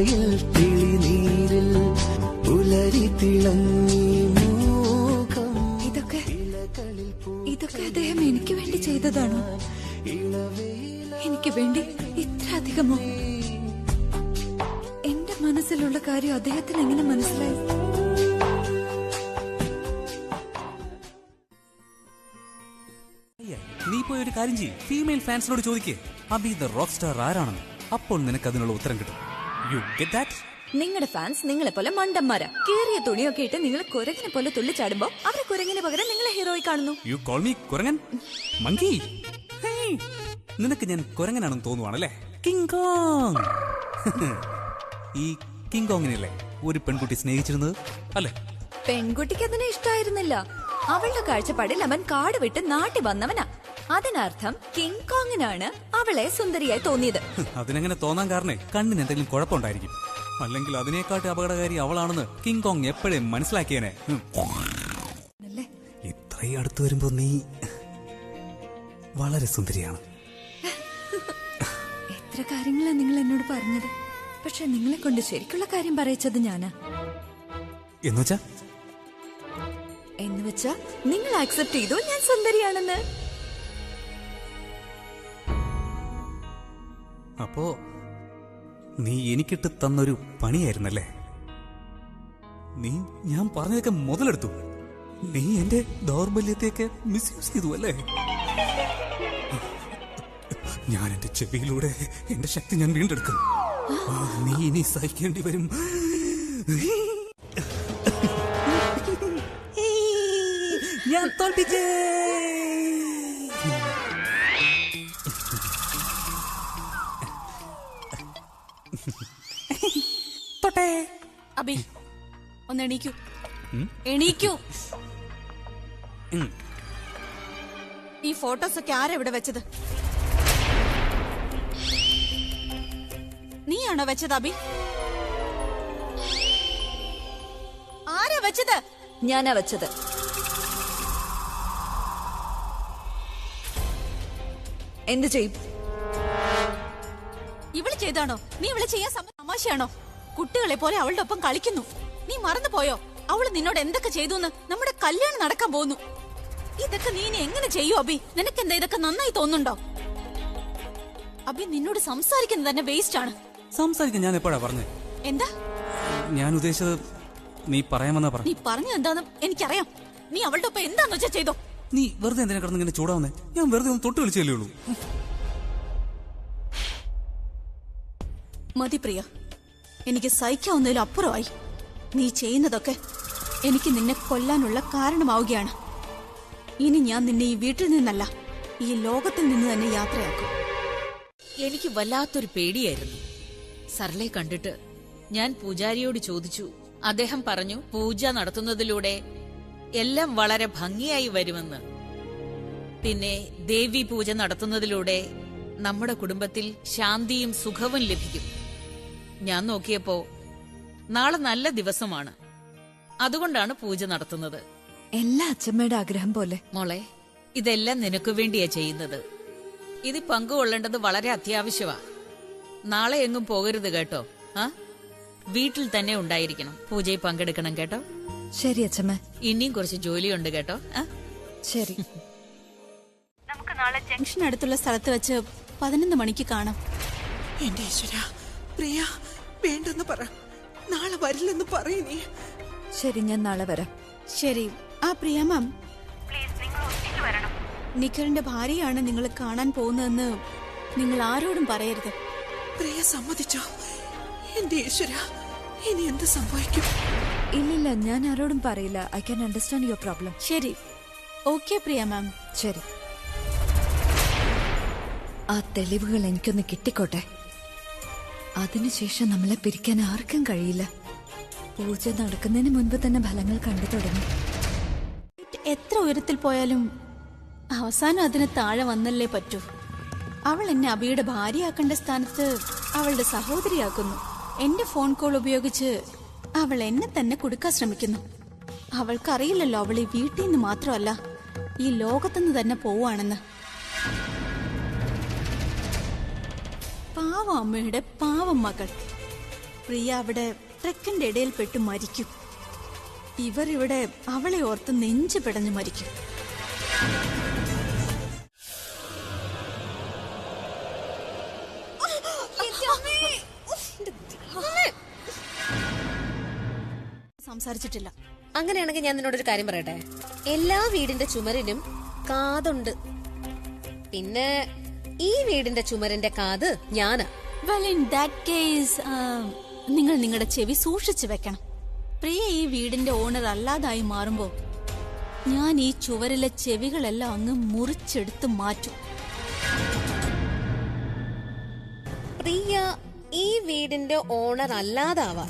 പുഴയിൽ തിളിനീരിൽ പുലരി തിളങ്ങി മൂകം. ഇതൊക്കെ അദ്ദേഹം എനിക്ക് വേണ്ടി ചെയ്തതാണോ? എനിക്ക് വേണ്ടി ഇത്ര അധികമോ? എന്റെ മനസ്സിലുള്ള കാര്യം അദ്ദേഹത്തിന് എങ്ങനെ മനസ്സിലായി? നീ പോയി ഒരു കാര്യം ചെയ്യും, ഫീമെയിൽ ഫാൻസിനോട് ചോദിക്കേ അബി ദ റോക്ക് സ്റ്റാർ ആരാണെന്ന്. അപ്പോൾ നിനക്ക് അതിനുള്ള ഉത്തരം കിട്ടും. You get that? നിങ്ങളുടെ ഫാൻസ് നിങ്ങളെ പോലെ മണ്ടന്മാരാ. കീറിയ തുണിയൊക്കെ ഇട്ട് നിങ്ങൾ കുരങ്ങിനെ പോലെ തുള്ളിച്ചാടുമ്പോ അവരെ കുരങ്ങിന് പകരം നിങ്ങളെ ഹീറോയി കാണുന്നു. യു കോൾ മീ കുരങ്ങൻ? മങ്കി? നിനക്ക് ഞാൻ കുരങ്ങനാണെന്ന് തോന്നുവാണല്ലേ? King Kong. ഈ കിങ് കോങ്ങിനല്ലേ ഒരു പെൺകുട്ടി സ്നേഹിച്ചിരുന്നത് അല്ലേ? പെൺകുട്ടിക്ക് അതിനെ ഇഷ്ടമായിരുന്നില്ല. അവളുടെ കാഴ്ചപ്പാടിൽ അവൻ കാട് വിട്ട് നാട്ടി വന്നവനാ. അതിനർത്ഥം കിങ് കോങ്ങിനാണ് അവളെ സുന്ദരിയായി തോന്നിയത്. അതിനെങ്ങനെ തോന്നാൻ കാരണേ കണ്ണിന് എന്തെങ്കിലും കുഴപ്പമുണ്ടായിരിക്കും. അല്ലെങ്കിൽ അതിനേക്കാട്ടി അപകടകാരി അവളാണെന്ന് കിങ് കോങ് എപ്പോഴേ മനസ്സിലാക്കിയേനെ. ഇത്രയും അടുത്ത് വരുമ്പോ നീ വളരെ സുന്ദരിയാണ്. എത്ര കാര്യങ്ങളാ നിങ്ങൾ എന്നോട് പറഞ്ഞത്. പക്ഷെ നിങ്ങളെ കൊണ്ട് ശരിക്കുള്ള കാര്യം പറയിച്ചത് ഞാനാ. എന്നുവെച്ചാ നിങ്ങൾ ആക്സെപ്റ്റ് ചെയ്തു ഞാൻ സുന്ദരിയാണെന്ന്. അപ്പോ നീ എനിക്കിട്ട് തന്നൊരു പണിയായിരുന്നല്ലേ? നീ ഞാൻ പറഞ്ഞതൊക്കെ മുതലെടുത്തു. നീ എന്റെ ദൗർബല്യത്തെയൊക്കെ മിസ്യൂസ് ചെയ്തു അല്ലേ? ഞാൻ എന്റെ ചെവിയിലൂടെ എന്റെ ശക്തി ഞാൻ വീണ്ടെടുക്കും. നീ ഇനി സഹിക്കേണ്ടി വരും. ഞാൻ തോൽപ്പിച്ചേ. തൊട്ടേ. അബി ഒന്ന് എണീക്കൂ, എണീക്കൂ. ഈ ഫോട്ടോസ് ഒക്കെ ആരാ ഇവിടെ വെച്ചത്? നീയാണോ വെച്ചത് അബി? ആരാ വെച്ചത്? ഞാനാ വെച്ചത്. എന്ത് ചെയ്യും? ഇവള് ചെയ്താണോ? നീ ഇവളെ ചെയ്യാൻ തമാശയാണോ? കുട്ടികളെ പോലെ അവളുടെ ഒപ്പം കളിക്കുന്നു. നീ മറന്നു പോയോ അവള് നിന്നോട് എന്തൊക്കെ ചെയ്തു? നമ്മുടെ കല്യാണം നടക്കാൻ പോകുന്നു. ഇതൊക്കെ നീ ഇനി എങ്ങനെ ചെയ്യൂ അബി? നിനക്കെന്താ ഇതൊക്കെ നന്നായി തോന്നുന്നുണ്ടോ? അബി നിന്നോട് സംസാരിക്കുന്നത് തന്നെ വേസ്റ്റ് ആണ്. സംസാരിക്കാൻ ഞാൻ എപ്പോഴാ പറഞ്ഞേ? എന്താ ഞാൻ ഉദ്ദേശിച്ചത് നീ പറയാമെന്നാ പറഞ്ഞു. നീ പറഞ്ഞത് എന്താന്ന് എനിക്കറിയാം. നീ അവളുടെ ഒപ്പം എന്താന്ന് വെച്ചാ ചെയ്തോ. നീ വെറുതെ എന്തിനാ കിടന്ന് ഇങ്ങനെ ചൂടാവുന്നേ? ഞാൻ വെറുതെ ഒന്ന് തൊട്ട് കളിച്ചല്ലേ ഉള്ളൂ. മതി പ്രിയ, എനിക്ക് സഹിക്കാവുന്നതിലും അപ്പുറമായി. നീ ചെയ്യുന്നതൊക്കെ എനിക്ക് നിന്നെ കൊല്ലാനുള്ള കാരണമാവുകയാണ്. ഇനി ഞാൻ നിന്നെ ഈ വീട്ടിൽ നിന്നല്ല, ഈ ലോകത്തിൽ നിന്ന് തന്നെ യാത്രയാക്കും. എനിക്ക് വല്ലാത്തൊരു പേടിയായിരുന്നു സർലെ കണ്ടിട്ട്. ഞാൻ പൂജാരിയോട് ചോദിച്ചു. അദ്ദേഹം പറഞ്ഞു പൂജ നടത്തുന്നതിലൂടെ എല്ലാം വളരെ ഭംഗിയായി വരുമെന്ന്. പിന്നെ ദേവി പൂജ നടത്തുന്നതിലൂടെ നമ്മുടെ കുടുംബത്തിൽ ശാന്തിയും സുഖവും ലഭിക്കും. ഞാൻ നോക്കിയപ്പോ നാളെ നല്ല ദിവസമാണ്, അതുകൊണ്ടാണ് പൂജ നടത്തുന്നത്. എല്ലാ അച്ഛമ്മയുടെ ആഗ്രഹം പോലെ. മോളെ, ഇതെല്ലാം നിനക്ക് വേണ്ടിയാ ചെയ്യുന്നത്. ഇത് പങ്കുകൊള്ളേണ്ടത് വളരെ അത്യാവശ്യമാ. നാളെ എങ്ങും പോകരുത് കേട്ടോ. വീട്ടിൽ തന്നെ ഉണ്ടായിരിക്കണം. പൂജയിൽ പങ്കെടുക്കണം കേട്ടോ. ശരി അച്ഛമ്മ. ഇനിയും കുറച്ച് ജോലിയുണ്ട് കേട്ടോ. ശരി. നമുക്ക് നാളെ ജംഗ്ഷൻ അടുത്തുള്ള സ്ഥലത്ത് വെച്ച് 11 മണിക്ക് കാണാം. എന്റെ ഈശ്വര, പ്രിയ വേണ്ടെന്ന് പറ. നാളെ വരില്ലെന്ന് പറയണേ. ശരി, ഞാൻ നാളെ വരാം. ശരി. ആ പ്രിയ മാം, പ്ലീസ് നിങ്ങൾ ഒന്നിച്ച് വരണം. നിഖറിന്റെ ഭാര്യയാണ് നിങ്ങൾ കാണാൻ പോകുന്നതെന്ന് നിങ്ങൾ ആരോടും പറയരുത്. പ്രിയ സമ്മതിച്ചോ? എന്റെ ഈശ്വര, ഇനി എന്ത് സംഭവിക്കും? ഇല്ലില്ല, ഞാൻ ആരോടും പറയില്ല. I can understand your problem. ശരി, ഓക്കെ പ്രിയ മാം. ശരി. ആ തെളിവുകൾ എനിക്കൊന്ന് കിട്ടിക്കോട്ടെ. അതിനുശേഷം നമ്മളെ പിരിക്കാൻ ആർക്കും കഴിയില്ല. പൂജ നടക്കുന്നതിന് മുൻപ് തന്നെ ഫലങ്ങൾ കണ്ടു തുടങ്ങി. എത്ര ഉയരത്തിൽ പോയാലും അവസാനം അതിന് താഴെ വന്നല്ലേ പറ്റൂ. അവൾ എന്നെ അബിയുടെ ഭാര്യയാക്കേണ്ട സ്ഥാനത്ത് അവളുടെ സഹോദരിയാക്കുന്നു. എന്റെ ഫോൺ കോൾ ഉപയോഗിച്ച് അവൾ എന്നെ തന്നെ കുടുക്കാൻ ശ്രമിക്കുന്നു. അവൾക്കറിയില്ലല്ലോ അവൾ ഈ വീട്ടിൽ നിന്ന് മാത്രമല്ല, ഈ ലോകത്തുനിന്ന് തന്നെ പോവാണെന്ന്. പാവം അമ്മയുടെ പാവം മകൾ. പ്രിയ അവിടെ ട്രക്കിന്റെ ഇടയിൽ പെട്ട് മരിക്കും. ഇവരിവിടെ അവളെ ഓർത്ത് നെഞ്ചു പിടഞ്ഞു മരിക്കും. സംസാരിച്ചിട്ടില്ല. അങ്ങനെയാണെങ്കിൽ ഞാൻ നിന്നോടൊരു കാര്യം പറയട്ടെ. എല്ലാ വീടിന്റെ ചുമരിനും കാതുണ്ട്. പിന്നെ ഈ വീടിന്റെ ചുമരിന്റെ കാത് ഞാനാ. വെൽ, ഇൻ ദാറ്റ് കേസ് നിങ്ങൾ നിങ്ങളുടെ ചെവി സൂക്ഷിച്ചു വെക്കണം. പ്രിയ ഈ വീടിന്റെ ഓണർ അല്ലാതായി മാറുമ്പോ ഞാൻ ഈ ചുവരിലെ ചെവികളെല്ലാം അങ്ങ് മുറിച്ചെടുത്ത് മാറ്റും. പ്രിയ ഈ വീടിന്റെ ഓണർ അല്ലാതാവാ.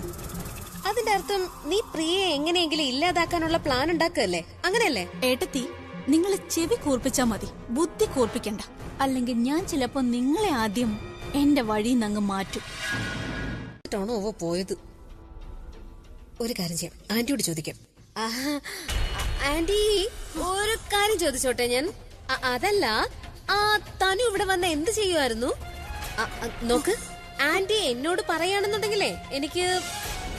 അതിന്റെ അർത്ഥം നീ പ്രിയയെ എങ്ങനെയെങ്കിലും ഇല്ലാതാക്കാനുള്ള പ്ലാൻ ഉണ്ടാക്കല്ലേ? അങ്ങനെയല്ലേ? ഏട്ടത്തി, നിങ്ങൾ ചെവി കൂർപ്പിച്ചാ മതി, ബുദ്ധി കൂർപ്പിക്കണ്ട. അല്ലെങ്കിൽ ഞാൻ ചിലപ്പോ നിങ്ങളെ ആദ്യം എന്റെ വഴിയിൽ നിന്ന് അങ്ങ് മാറ്റും. ാണോ പോയത്? ഒരു കാര്യം ചെയ്യാം, ആന്റിയോട് ചോദിക്കാം. ആന്റി, ഒരു കാര്യം ചോദിച്ചോട്ടെ ഞാൻ? അതല്ല, തനു ഇവിടെ വന്ന എന്ത് ചെയ്യുമായിരുന്നു? നോക്ക്, ആന്റി എന്നോട് പറയാണെന്നുണ്ടെങ്കിലേ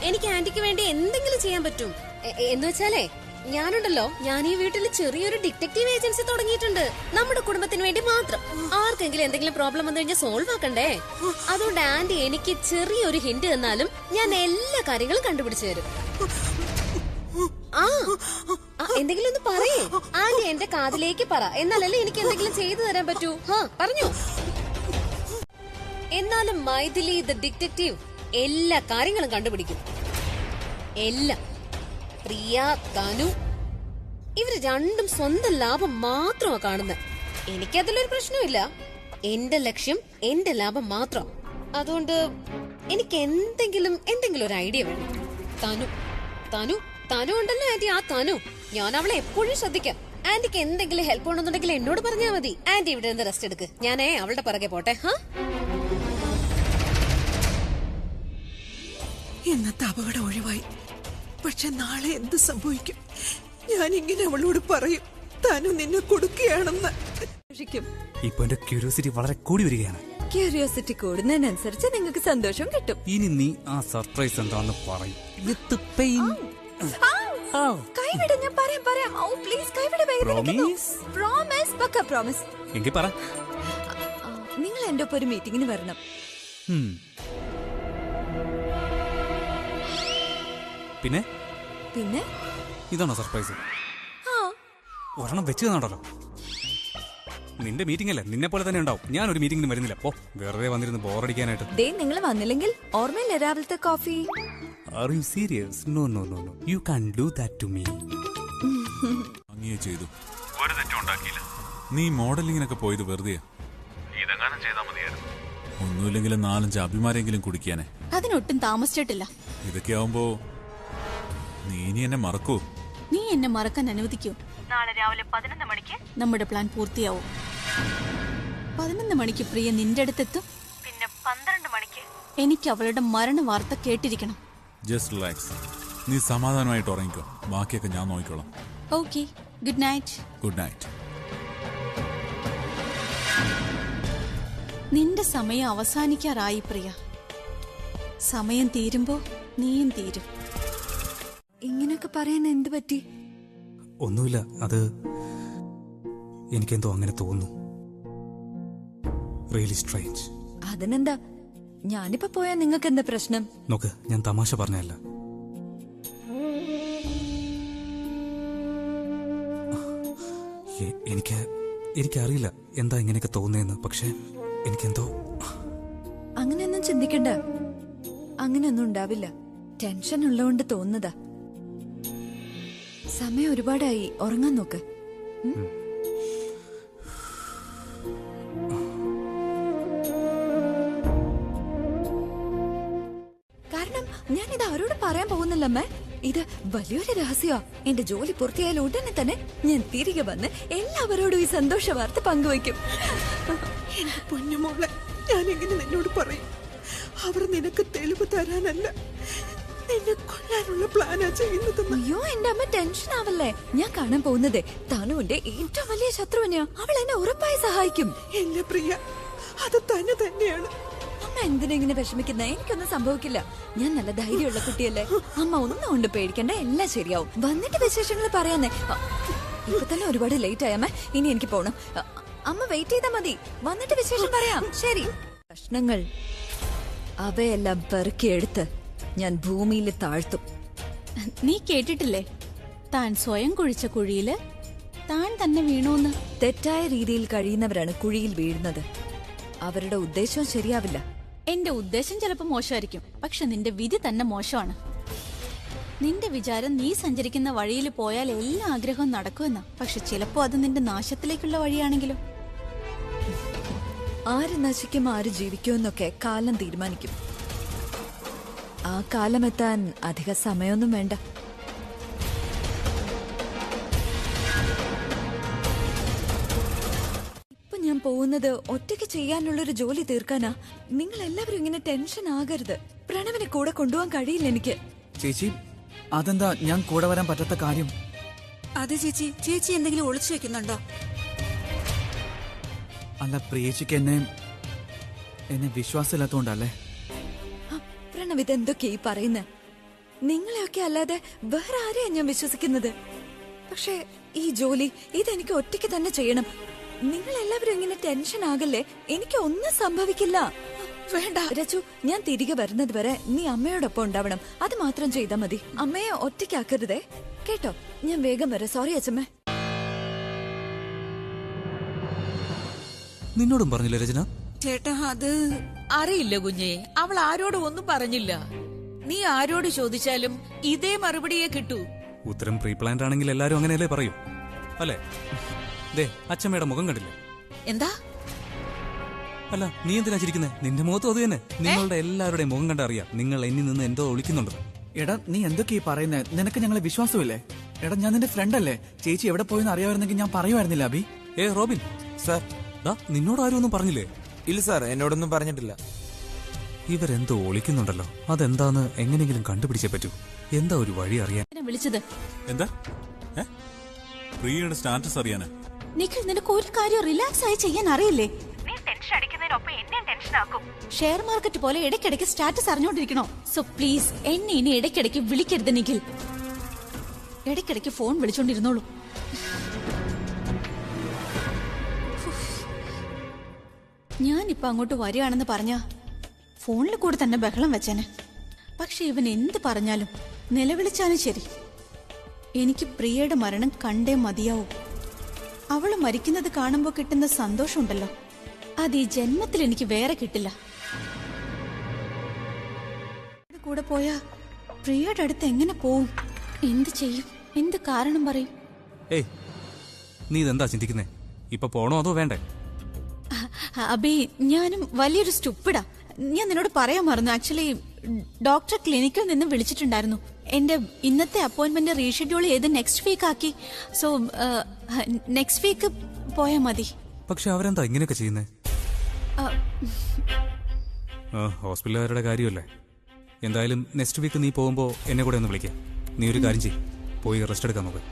എനിക്ക് ആന്റിക്ക് വേണ്ടി എന്തെങ്കിലും ചെയ്യാൻ പറ്റും. എന്ന് വെച്ചാലേ, ഞാനുണ്ടല്ലോ, ഞാൻ ഈ വീട്ടിൽ ചെറിയൊരു ഡിറ്റക്റ്റീവ് ഏജൻസി തുടങ്ങിയിട്ടുണ്ട്. നമ്മുടെ കുടുംബത്തിന് വേണ്ടി മാത്രം. ആർക്കെങ്കിലും എന്തെങ്കിലും പ്രോബ്ലം വന്നു കഴിഞ്ഞാൽ സോൾവ് ആക്കണ്ടേ? അതുകൊണ്ട് ആന്റി എനിക്ക് ചെറിയൊരു ഹിന്റ് തന്നാലും ഞാൻ എല്ലാ കാര്യങ്ങളും കണ്ടുപിടിച്ചു തരും. എന്തെങ്കിലും ഒന്ന് പറയേ ആന്റി, എന്റെ കാതിലേക്ക് പറ. എന്നാലല്ലേ എനിക്ക് എന്തെങ്കിലും ചെയ്തു തരാൻ പറ്റൂ. പറഞ്ഞോ. എന്നാലും മൈഥിലി ദ ഡിറ്റക്റ്റീവ് എല്ലാ കാര്യങ്ങളും കണ്ടുപിടിക്കും. എല്ലാം. പ്രിയ, തനു, ഇവര് രണ്ടും സ്വന്തം ലാഭം മാത്രമാ കാണുന്നത്. എനിക്കതിലൊരു പ്രശ്നമില്ല. എന്റെ ലക്ഷ്യം എന്റെ ലാഭം മാത്രം. അതുകൊണ്ട് എനിക്ക് എന്തെങ്കിലും ഒരു ഐഡിയ വേണം. തനു ഉണ്ടല്ലോ ആന്റി, ആ തനു, ഞാൻ അവളെ എപ്പോഴും ശ്രദ്ധിക്കാം. ആന്റിക്ക് എന്തെങ്കിലും ഹെൽപ്പ് വേണമെന്നുണ്ടെങ്കിൽ എന്നോട് പറഞ്ഞാൽ മതി. ആന്റി ഇവിടെ നിന്ന് റെസ്റ്റ് എടുക്ക്, ഞാനേ അവളുടെ പിറകെ പോട്ടെ. ഇന്നത്തെ അപകടം ഒഴിവായി. പക്ഷെ നാളെ എന്ത് സംഭവിക്കും? ഞാനിങ്ങനെ അവളോട് പറയും, തനു നിന്നെ കൊടുക്കുകയാണെന്ന്. ഇപ്പൊ എന്റെ ക്യൂരിയോസിറ്റി വളരെ കൂടി വരികയാണ്. ക്യൂരിയോസിറ്റി കൂടുന്നതിനനുസരിച്ച് നിങ്ങൾക്ക് സന്തോഷം കിട്ടും. ഇനി നീ ആ സർപ്രൈസ് എന്താന്ന് പറയും. വിത്ത് പെയിൻ. കൈവിട്, ഞാൻ പറയാം. ഓ പ്ലീസ്, കൈവിട്. Promise, pakka promise. എങ്കിൽ പറ. നിങ്ങൾ എന്റെ ഒപ്പം ഒരു മീറ്റിംഗിന് വരണം. പിന്നെ ഇതാണോ സർപ്രൈസ്? ഒരെണ്ണം വെച്ച് തന്നോണ്ടല്ലോ. നിന്റെ മീറ്റിംഗ് അല്ലേ, നിന്നെ പോലെ തന്നെ ഉണ്ടാവും. ഞാൻ ഒരു മീറ്റിംഗിന് വരുന്നില്ല. ഓ, വെറുതെ വന്നിരുന്ന് ബോറടിക്കാനായിട്ട്. നിങ്ങൾ വന്നില്ലെങ്കിൽ ഓർമ്മയില്ല രാവിലത്തെ coffee? Are you serious? No. You can't do that to me. അങ്ങേ ചെയ്തു. ഒരു തെറ്റും ഉണ്ടാക്കിയില്ല. നീ മോഡലിങ്ങിനൊക്കെ പോയത് വെറുതെയാ. ഇതെങ്ങാനും ചെയ്താൽ മതിയായിരുന്നു. ഒന്നുമില്ലെങ്കിലും 4-5 അഭിമാരെങ്കിലും കുടിക്കാനേ. അതിനൊട്ടും താമസിച്ചിട്ടില്ല. ഇതൊക്കെ ആവുമ്പോ നീ ഇനി എന്നെ മറക്കൂ? നീ എന്നെ മറക്കാൻ അനുവദിക്കൂ? നാളെ രാവിലെ 11 മണിക്ക് നമ്മുടെ പ്ലാൻ പൂർത്തിയാവും. 11 മണിക്ക് പ്രിയ നിന്റെ അടുത്തെത്തും. പിന്നെ 12 മണിക്ക് എനിക്ക് അവളുടെ മരണ വാർത്ത കേട്ടിരിക്കണം. Just relax. നീ സമാധാനമായിട്ട് ഉറങ്ങിക്കോ. ബാക്കിയൊക്കെ ഞാൻ നോക്കിക്കോളാം. Okay, good night. Good night. നിന്റെ സമയം അവസാനിക്കാറായി പ്രിയ. സമയം തീരുമ്പോ നീയും തീരും. ഇങ്ങനൊക്കെ പറയാൻ എന്ത് പറ്റി? ഒന്നുമില്ല, അത് എനിക്കെന്തോ അങ്ങനെ തോന്നുന്നു. Really strange. അതിനെന്താ, ഞാനിപ്പോ പോയാ നിങ്ങൾക്ക് എന്താ പ്രശ്നം? നോക്ക്, ഞാൻ തമാശ പറഞ്ഞല്ല. എനിക്കറിയില്ല എന്താ ഇങ്ങനെയൊക്കെ തോന്നുന്നതെന്ന്. പക്ഷെ എനിക്കെന്തോ. അങ്ങനെയൊന്നും ചിന്തിക്കണ്ട. അങ്ങനെയൊന്നും ഉണ്ടാവില്ല. ടെൻഷൻ ഉള്ളതുകൊണ്ട് തോന്നുന്നതാ. സമയം ഒരുപാടായി, ഉറങ്ങാൻ നോക്ക്. കാരണം ഞാനിത് ആരോടും പറയാൻ പോകുന്നില്ലമ്മേ. ഇത് വലിയൊരു രഹസ്യമാ. എന്റെ ജോലി പൂർത്തിയായാൽ ഉടനെ തന്നെ ഞാൻ തിരികെ വന്ന് എല്ലാവരോടും ഈ സന്തോഷ വാർത്ത പങ്കുവയ്ക്കും. എന്റെ പൊന്നുമോളെ, ഞാനെങ്ങനെ നിന്നോട് പറയും? അവർ നിനക്ക് തെളിവ് തരാനല്ല, നിന്നെ കൊല്ലാനുള്ള പ്ലാനാ ചെയ്യുന്നത്. അയ്യോ, എന്റെ അമ്മ ടെൻഷൻ ആവല്ലേ. ഞാൻ കാണാൻ പോകുന്നത് തനുവിന്റെ ഏറ്റവും വലിയ ശത്രുവിനെയാ. അവൾ എന്നെ ഉറപ്പായി സഹായിക്കും. ഇല്ല പ്രിയ, അത് തനു തന്നെയാണ്. അമ്മ എന്തിനാ ഇങ്ങനെ വിഷമിക്കുന്നേ? എനിക്കൊന്നും സംഭവിക്കില്ല. ഞാൻ നല്ല ധൈര്യമുള്ള കുട്ടിയല്ലേ. അമ്മ ഒന്നും കൊണ്ട് പേടിക്കണ്ട, എല്ലാം ശരിയാവും. വന്നിട്ട് വിശേഷങ്ങൾ പറയാന്നേ. ഇപ്പൊ തന്നെ ഒരുപാട് ലേറ്റ് ആയമ്മ. ഇനി എനിക്ക് പോണം. അമ്മ വെയിറ്റ് ചെയ്താ മതി. വന്നിട്ട് വിശേഷം പറയാം. ശരി. പ്രശ്നങ്ങൾ അവയെല്ലാം പെറുക്കിയെടുത്ത് ഞാൻ ഭൂമിയിൽ താഴ്ത്തും. നീ കേട്ടിട്ടില്ലേ, താൻ സ്വയം കുഴിച്ച കുഴിയില് താൻ തന്നെ വീണോന്ന്? തെറ്റായ രീതിയിൽ കഴിയുന്നവരാണ് കുഴിയിൽ വീഴുന്നത്. അവരുടെ ഉദ്ദേശവും ശരിയാവില്ല. എന്റെ ഉദ്ദേശം ചിലപ്പോ മോശമായിരിക്കും, പക്ഷെ നിന്റെ വിധി തന്നെ മോശമാണ്. നിന്റെ വിചാരം നീ സഞ്ചരിക്കുന്ന വഴിയിൽ പോയാൽ എല്ലാ ആഗ്രഹവും നടക്കുമെന്നാ. പക്ഷെ ചിലപ്പോ അത് നിന്റെ നാശത്തിലേക്കുള്ള വഴിയാണെങ്കിലോ? ആര് നശിക്കും ആര് ജീവിക്കുമെന്നൊക്കെ കാലം തീരുമാനിക്കും. ആ കാലമെത്താൻ അധിക സമയമൊന്നും വേണ്ട. ഇപ്പൊ ഞാൻ പോകുന്നത് ഒറ്റയ്ക്ക് ചെയ്യാനുള്ളൊരു ജോലി തീർക്കാനാ. നിങ്ങൾ എല്ലാവരും ഇങ്ങനെ ടെൻഷൻ ആകരുത്. പ്രണവിനെ കൂടെ കൊണ്ടുപോകാൻ കഴിയില്ല എനിക്ക്. ചേച്ചി, അതെന്താ ഞാൻ കൂടെ വരാൻ പറ്റാത്ത കാര്യം? അതെ ചേച്ചി, ചേച്ചി എന്തെങ്കിലും ഒളിച്ചു വെക്കുന്നുണ്ടോ? അല്ല, പ്രിയേച്ചിക്ക് എന്നെ വിശ്വാസമില്ലാത്തോണ്ടല്ലേ? പ്രണവ്, ഇതെന്തൊക്കെ ഈ പറയുന്നത്? നിങ്ങളെയൊക്കെ അല്ലാതെ വേറെ ആരെയാ ഞാൻ വിശ്വസിക്കുന്നത്? പക്ഷെ ഈ ജോലി ഇതെനിക്ക് ഒറ്റയ്ക്ക് തന്നെ ചെയ്യണം. നിങ്ങൾ എല്ലാവരും ഇങ്ങനെ ടെൻഷൻ ആകല്ലേ. എനിക്ക് ഒന്നും സംഭവിക്കില്ല. വേണ്ട രച്ചു, ഞാൻ തിരികെ വരുന്നത് വരെ നീ അമ്മയോടൊപ്പം ഉണ്ടാവണം. അത് മാത്രം ചെയ്താൽ മതി. അമ്മയെ ഒറ്റയ്ക്കാക്കരുതേ, കേട്ടോ? ഞാൻ വേഗം വരാം. സോറി അച്ഛമ്മേ. നിന്നോടും പറഞ്ഞില്ല രചന? ചേട്ടാ, അത് അറിയില്ല കുഞ്ഞെ, അവൾ ആരോടും ഒന്നും പറഞ്ഞില്ല. നീ ആരോട് ചോദിച്ചാലും ഇതേ മറുപടിയെ കിട്ടൂ. ഉത്തരം പ്രീ പ്ലാൻഡ് ആണെങ്കിൽ എല്ലാരും അങ്ങനെയല്ലേ പറയൂ, അല്ലേ? ദേ, അച്ഛമ്മയുടെ മുഖം കണ്ടില്ലേ? എന്താ? അല്ല, നീ എന്തിനാ ചിരിക്കുന്നേ? നിന്റെ മുഖത്തും അത് തന്നെ. നിങ്ങളുടെ എല്ലാവരുടെയും മുഖം കണ്ടറിയാം നിങ്ങൾ എന്നിൽ നിന്ന് എന്തോ ഒളിക്കുന്നുണ്ട്. എടാ, നീ എന്തൊക്കെയാ പറയുന്നത്? നിനക്ക് ഞങ്ങളെ വിശ്വാസമില്ലേ? എടാ, ഞാൻ നിന്റെ ഫ്രണ്ട് അല്ലേ? ചേച്ചി എവിടെ പോയെന്ന് അറിയാമായിരുന്നെങ്കിൽ ഞാൻ പറയുമായിരുന്നില്ല. അബി. Robin sir. നിന്നോട് ആരും ഒന്നും പറഞ്ഞില്ലേ? ഇല്ല സാർ, എന്നോടൊന്നും പറഞ്ഞിട്ടില്ല. ഇവരെന്തോ ഒളിക്കുന്നുണ്ടല്ലോ. അതെന്താന്ന് എങ്ങനെയെങ്കിലും കണ്ടുപിടിച്ചേ പറ്റൂ. എന്താ ഒരു വഴി അറിയാൻ വിളിച്ചത്? എന്താ? പ്രിയയുടെ സ്റ്റാറ്റസ് അറിയാനാ? നിഖിൽ, നിനക്ക് ഒരു കാര്യം റിലാക്സ് ആയി ചെയ്യാൻ അറിയില്ലേ? ഷെയർ മാർക്കറ്റ് പോലെ ഇടയ്ക്കിടയ്ക്ക് സ്റ്റാറ്റസ് അറിഞ്ഞോണ്ടിരിക്കണോ? സോ പ്ലീസ്, എന്നെ ഇനി ഇടയ്ക്കിടയ്ക്ക് വിളിക്കരുത് നിഖിൽ. ഇടയ്ക്കിടയ്ക്ക് ഫോൺ വിളിച്ചോണ്ടിരുന്നോളൂ. ഞാനിപ്പോ അങ്ങോട്ട് വരികയാണെന്ന് പറഞ്ഞ ഫോണിൽ കൂടെ തന്നെ ബഹളം വെച്ചേനെ. പക്ഷെ ഇവൻ എന്ത് പറഞ്ഞാലും നിലവിളിച്ചാലും ശരി, എനിക്ക് പ്രിയയുടെ മരണം കണ്ടേ മതിയാവൂ. അവള് മരിക്കുന്നത് കാണുമ്പോ കിട്ടുന്ന സന്തോഷമുണ്ടല്ലോ, അത് ഈ ജന്മത്തിൽ എനിക്ക് വേറെ കിട്ടില്ല. കൂടെ പോയാ പ്രിയയുടെ അടുത്ത് എങ്ങനെ പോവും? എന്ത് ചെയ്യും? എന്ത് കാരണം പറയും? നീ ഇതെന്താ ചിന്തിക്കുന്നേ? ഇപ്പൊ പോണോ അതോ വേണ്ടേ? അബി, ഞാനും വലിയൊരു സ്റ്റുപ്പിഡാ. ഞാൻ നിന്നോട് പറയാൻ മറന്നു. ആക്ച്വലി ഡോക്ടർ ക്ലിനിക്കിൽ നിന്ന് വിളിച്ചിട്ടുണ്ടായിരുന്നു. എന്റെ ഇന്നത്തെ അപ്പോയിന്റ്മെന്റ് റീഷെഡ്യൂൾ ചെയ്ത് നെക്സ്റ്റ് വീക്ക് ആക്കി. സോ നെക്സ്റ്റ് വീക്ക് പോയാ മതി. പക്ഷെ അവരെന്താ ഇങ്ങനെയൊക്കെ ചെയ്യുന്നേ? ഹോസ്പിറ്റലുകാരുടെ കാര്യമല്ലേ. എന്തായാലും നെക്സ്റ്റ് വീക്ക് നീ പോകുമ്പോ എന്നെ കൂടെ ഒന്ന് വിളിക്കാം. നീ ഒരു കാര്യം ചെയ്യ്, പോയി റെസ്റ്റ് എടുക്കാൻ നോക്ക്.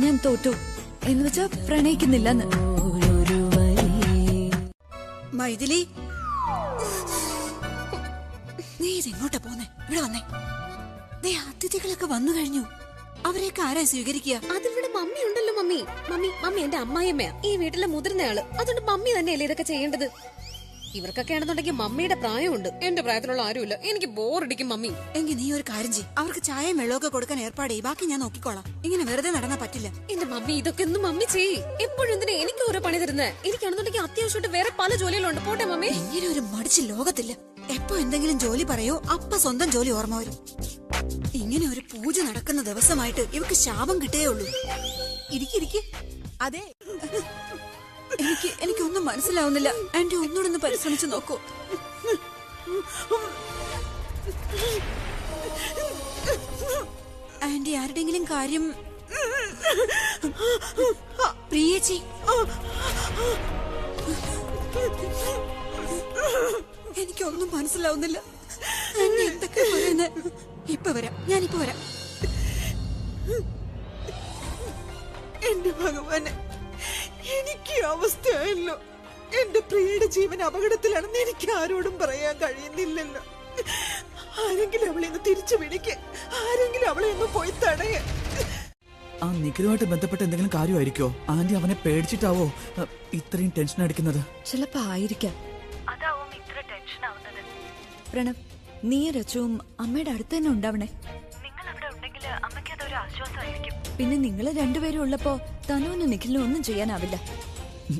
ഞാൻ തോറ്റു എന്ന് വെച്ചാ പ്രണയിക്കുന്നില്ലെന്ന്. മൈഥിലി, നീ ഇതെങ്ങോട്ടാ പോന്നെ? ഇവിടെ വന്നേ. അതിഥികളൊക്കെ വന്നു കഴിഞ്ഞു. അവരെയൊക്കെ ആരാ സ്വീകരിക്കുക? അതിവിടെ മമ്മി ഉണ്ടല്ലോ. മമ്മി എന്റെ അമ്മായിയമ്മയാ, ഈ വീട്ടിലെ മുതിർന്നയാള്. അതുകൊണ്ട് മമ്മി തന്നെയല്ലേ ഇതൊക്കെ ചെയ്യേണ്ടത്. ഇവർക്കൊക്കെ ആണെന്നുണ്ടെങ്കിൽ മമ്മിയുടെ പ്രായമുണ്ട്. എന്റെ പ്രായത്തിലുള്ള ആരുമില്ല. എനിക്ക് ബോറടിക്കും മമ്മി. എങ്കിൽ നീ ഒരു കാര്യം ചെയ്യ്, അവർക്ക് ചായയും വെള്ളമൊക്കെ കൊടുക്കാൻ ഏർപ്പാട് ചെയ്യും. ബാക്കി ഞാൻ നോക്കിക്കോളാം. ഇങ്ങനെ വെറുതെ നടന്നാ പറ്റില്ല. എന്റെ മമ്മി, ഇതൊക്കെ ഒന്നും മമ്മി ചെയ്യ്. എപ്പോഴും എന്തിനാ എനിക്ക് ഓരോ പണി തരുന്നത്? എനിക്കാണെന്നുണ്ടെങ്കിൽ അത്യാവശ്യമായിട്ട് വേറെ പല ജോലികളുണ്ട്. പോട്ടെ മമ്മി. ഇങ്ങനെ ഒരു മടിച്ച് ലോകത്തില്ല. എപ്പോ എന്തെങ്കിലും ജോലി പറയോ അപ്പ സ്വന്തം ജോലി ഓർമ്മ വരും. ഇങ്ങനെ ഒരു പൂജ നടക്കുന്ന ദിവസമായിട്ട് ഇവക്ക് ശാപം കിട്ടേ ഉള്ളൂ. ഇരിക്കിരിക്ക്. അതെ, എനിക്കൊന്നും മനസ്സിലാവുന്നില്ല. ആന്റി ഒന്നുകൂടെ പരിശ്രമിച്ചു നോക്കൂ. ആന്റി ആരുടെങ്കിലും കാര്യം പ്രിയേച്ചി. എനിക്കൊന്നും മനസ്സിലാവുന്നില്ല. ആന്റി എന്തൊക്കെ പറയുന്നത്? ഞാനിപ്പോ വരാം. എന്റെ ഭഗവാനെ, എനിക്ക് അവസ്ഥയായല്ലോ. എന്റെ പ്രിയയുടെ ജീവൻ അപകടത്തിലാണെന്ന് എനിക്ക് ആരോടും പറയാൻ കഴിയുന്നില്ലല്ലോ. ആരെങ്കിലും അവളെ ഒന്ന് തിരിച്ചു വിളിക്ക്. ആരെങ്കിലും അവളെ ഒന്ന് പോയി തടയ. ആ നിഖിലുമായിട്ട് ബന്ധപ്പെട്ട് എന്തെങ്കിലും കാര്യമായിരിക്കോ? ആന്റി അവനെ പേടിച്ചിട്ടാവോ ഇത്രയും ടെൻഷൻ അടിക്കുന്നത്? ചിലപ്പോ ആയിരിക്കാം. അതാവും ഇത്ര ടെൻഷൻ ആവുന്നത്. പ്രണവ്, നീ രച്ചുവും അമ്മയുടെ അടുത്ത് തന്നെ ഉണ്ടാവണേ. നിങ്ങൾ അവിടെ ഉണ്ടെങ്കിൽ അമ്മയ്ക്ക് അതൊരു ആശ്വാസമായിരിക്കും. പിന്നെ നിങ്ങൾ രണ്ടുപേരും ഉള്ളപ്പോ തനുവിനും നിഖിലിനും ഒന്നും ചെയ്യാനാവില്ല.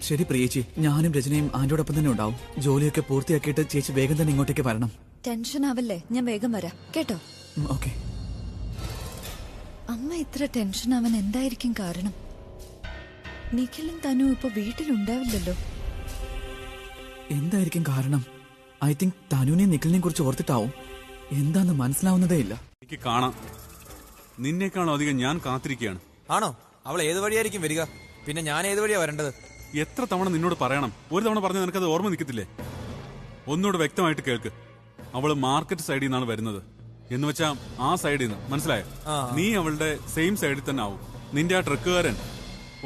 ശരി പ്രിയേച്ചി, ഞാനും രചനയും ആന്റിയോടൊപ്പം തന്നെ ഉണ്ടാവും. ജോലിയൊക്കെ പൂർത്തിയാക്കിയിട്ട് ചേച്ചി വേഗം തന്നെ ഇങ്ങോട്ടേക്ക് വരണം. ടെൻഷൻ ആവല്ലേ, ഞാൻ വേഗം വരാം കേട്ടോ. ഓക്കെ. അമ്മ ഇത്ര ടെൻഷൻ ആവാൻ എന്തായിരിക്കും കാരണം? നിഖിലും തനു ഇപ്പൊ വീട്ടിലുണ്ടാവില്ലല്ലോ. എന്തായിരിക്കും കാരണം? ഐ തിങ്ക് തനുവിനെയും നിഖിലിനെയും കുറിച്ച് ഓർത്തിട്ടാവും. എന്താന്ന് മനസ്സിലാവുന്നതേ ഇല്ല. എനിക്ക് കാണാം. നിന്നേക്കാളും അധികം ഞാൻ കാത്തിരിക്കുകയാണ്. ആണോ? അവൾ ഏത് വഴിയായിരിക്കും വരിക? പിന്നെ ഞാൻ ഏത് വഴിയാ വരേണ്ടത്? എത്ര തവണ നിന്നോട് പറയണം? ഒരു തവണ പറഞ്ഞാൽ നിനക്കത് ഓർമ്മ നിൽക്കത്തില്ലേ? ഒന്നുകൂടെ വ്യക്തമായിട്ട് കേൾക്ക്. അവള് മാർക്കറ്റ് സൈഡിൽ നിന്നാണ് വരുന്നത്. എന്ന് വെച്ചാ ആ സൈഡിൽ നിന്ന്, മനസ്സിലായോ? നീ അവളുടെ സെയിം സൈഡിൽ തന്നെ ആവും. നിന്റെ ആ ട്രക്കുകാരൻ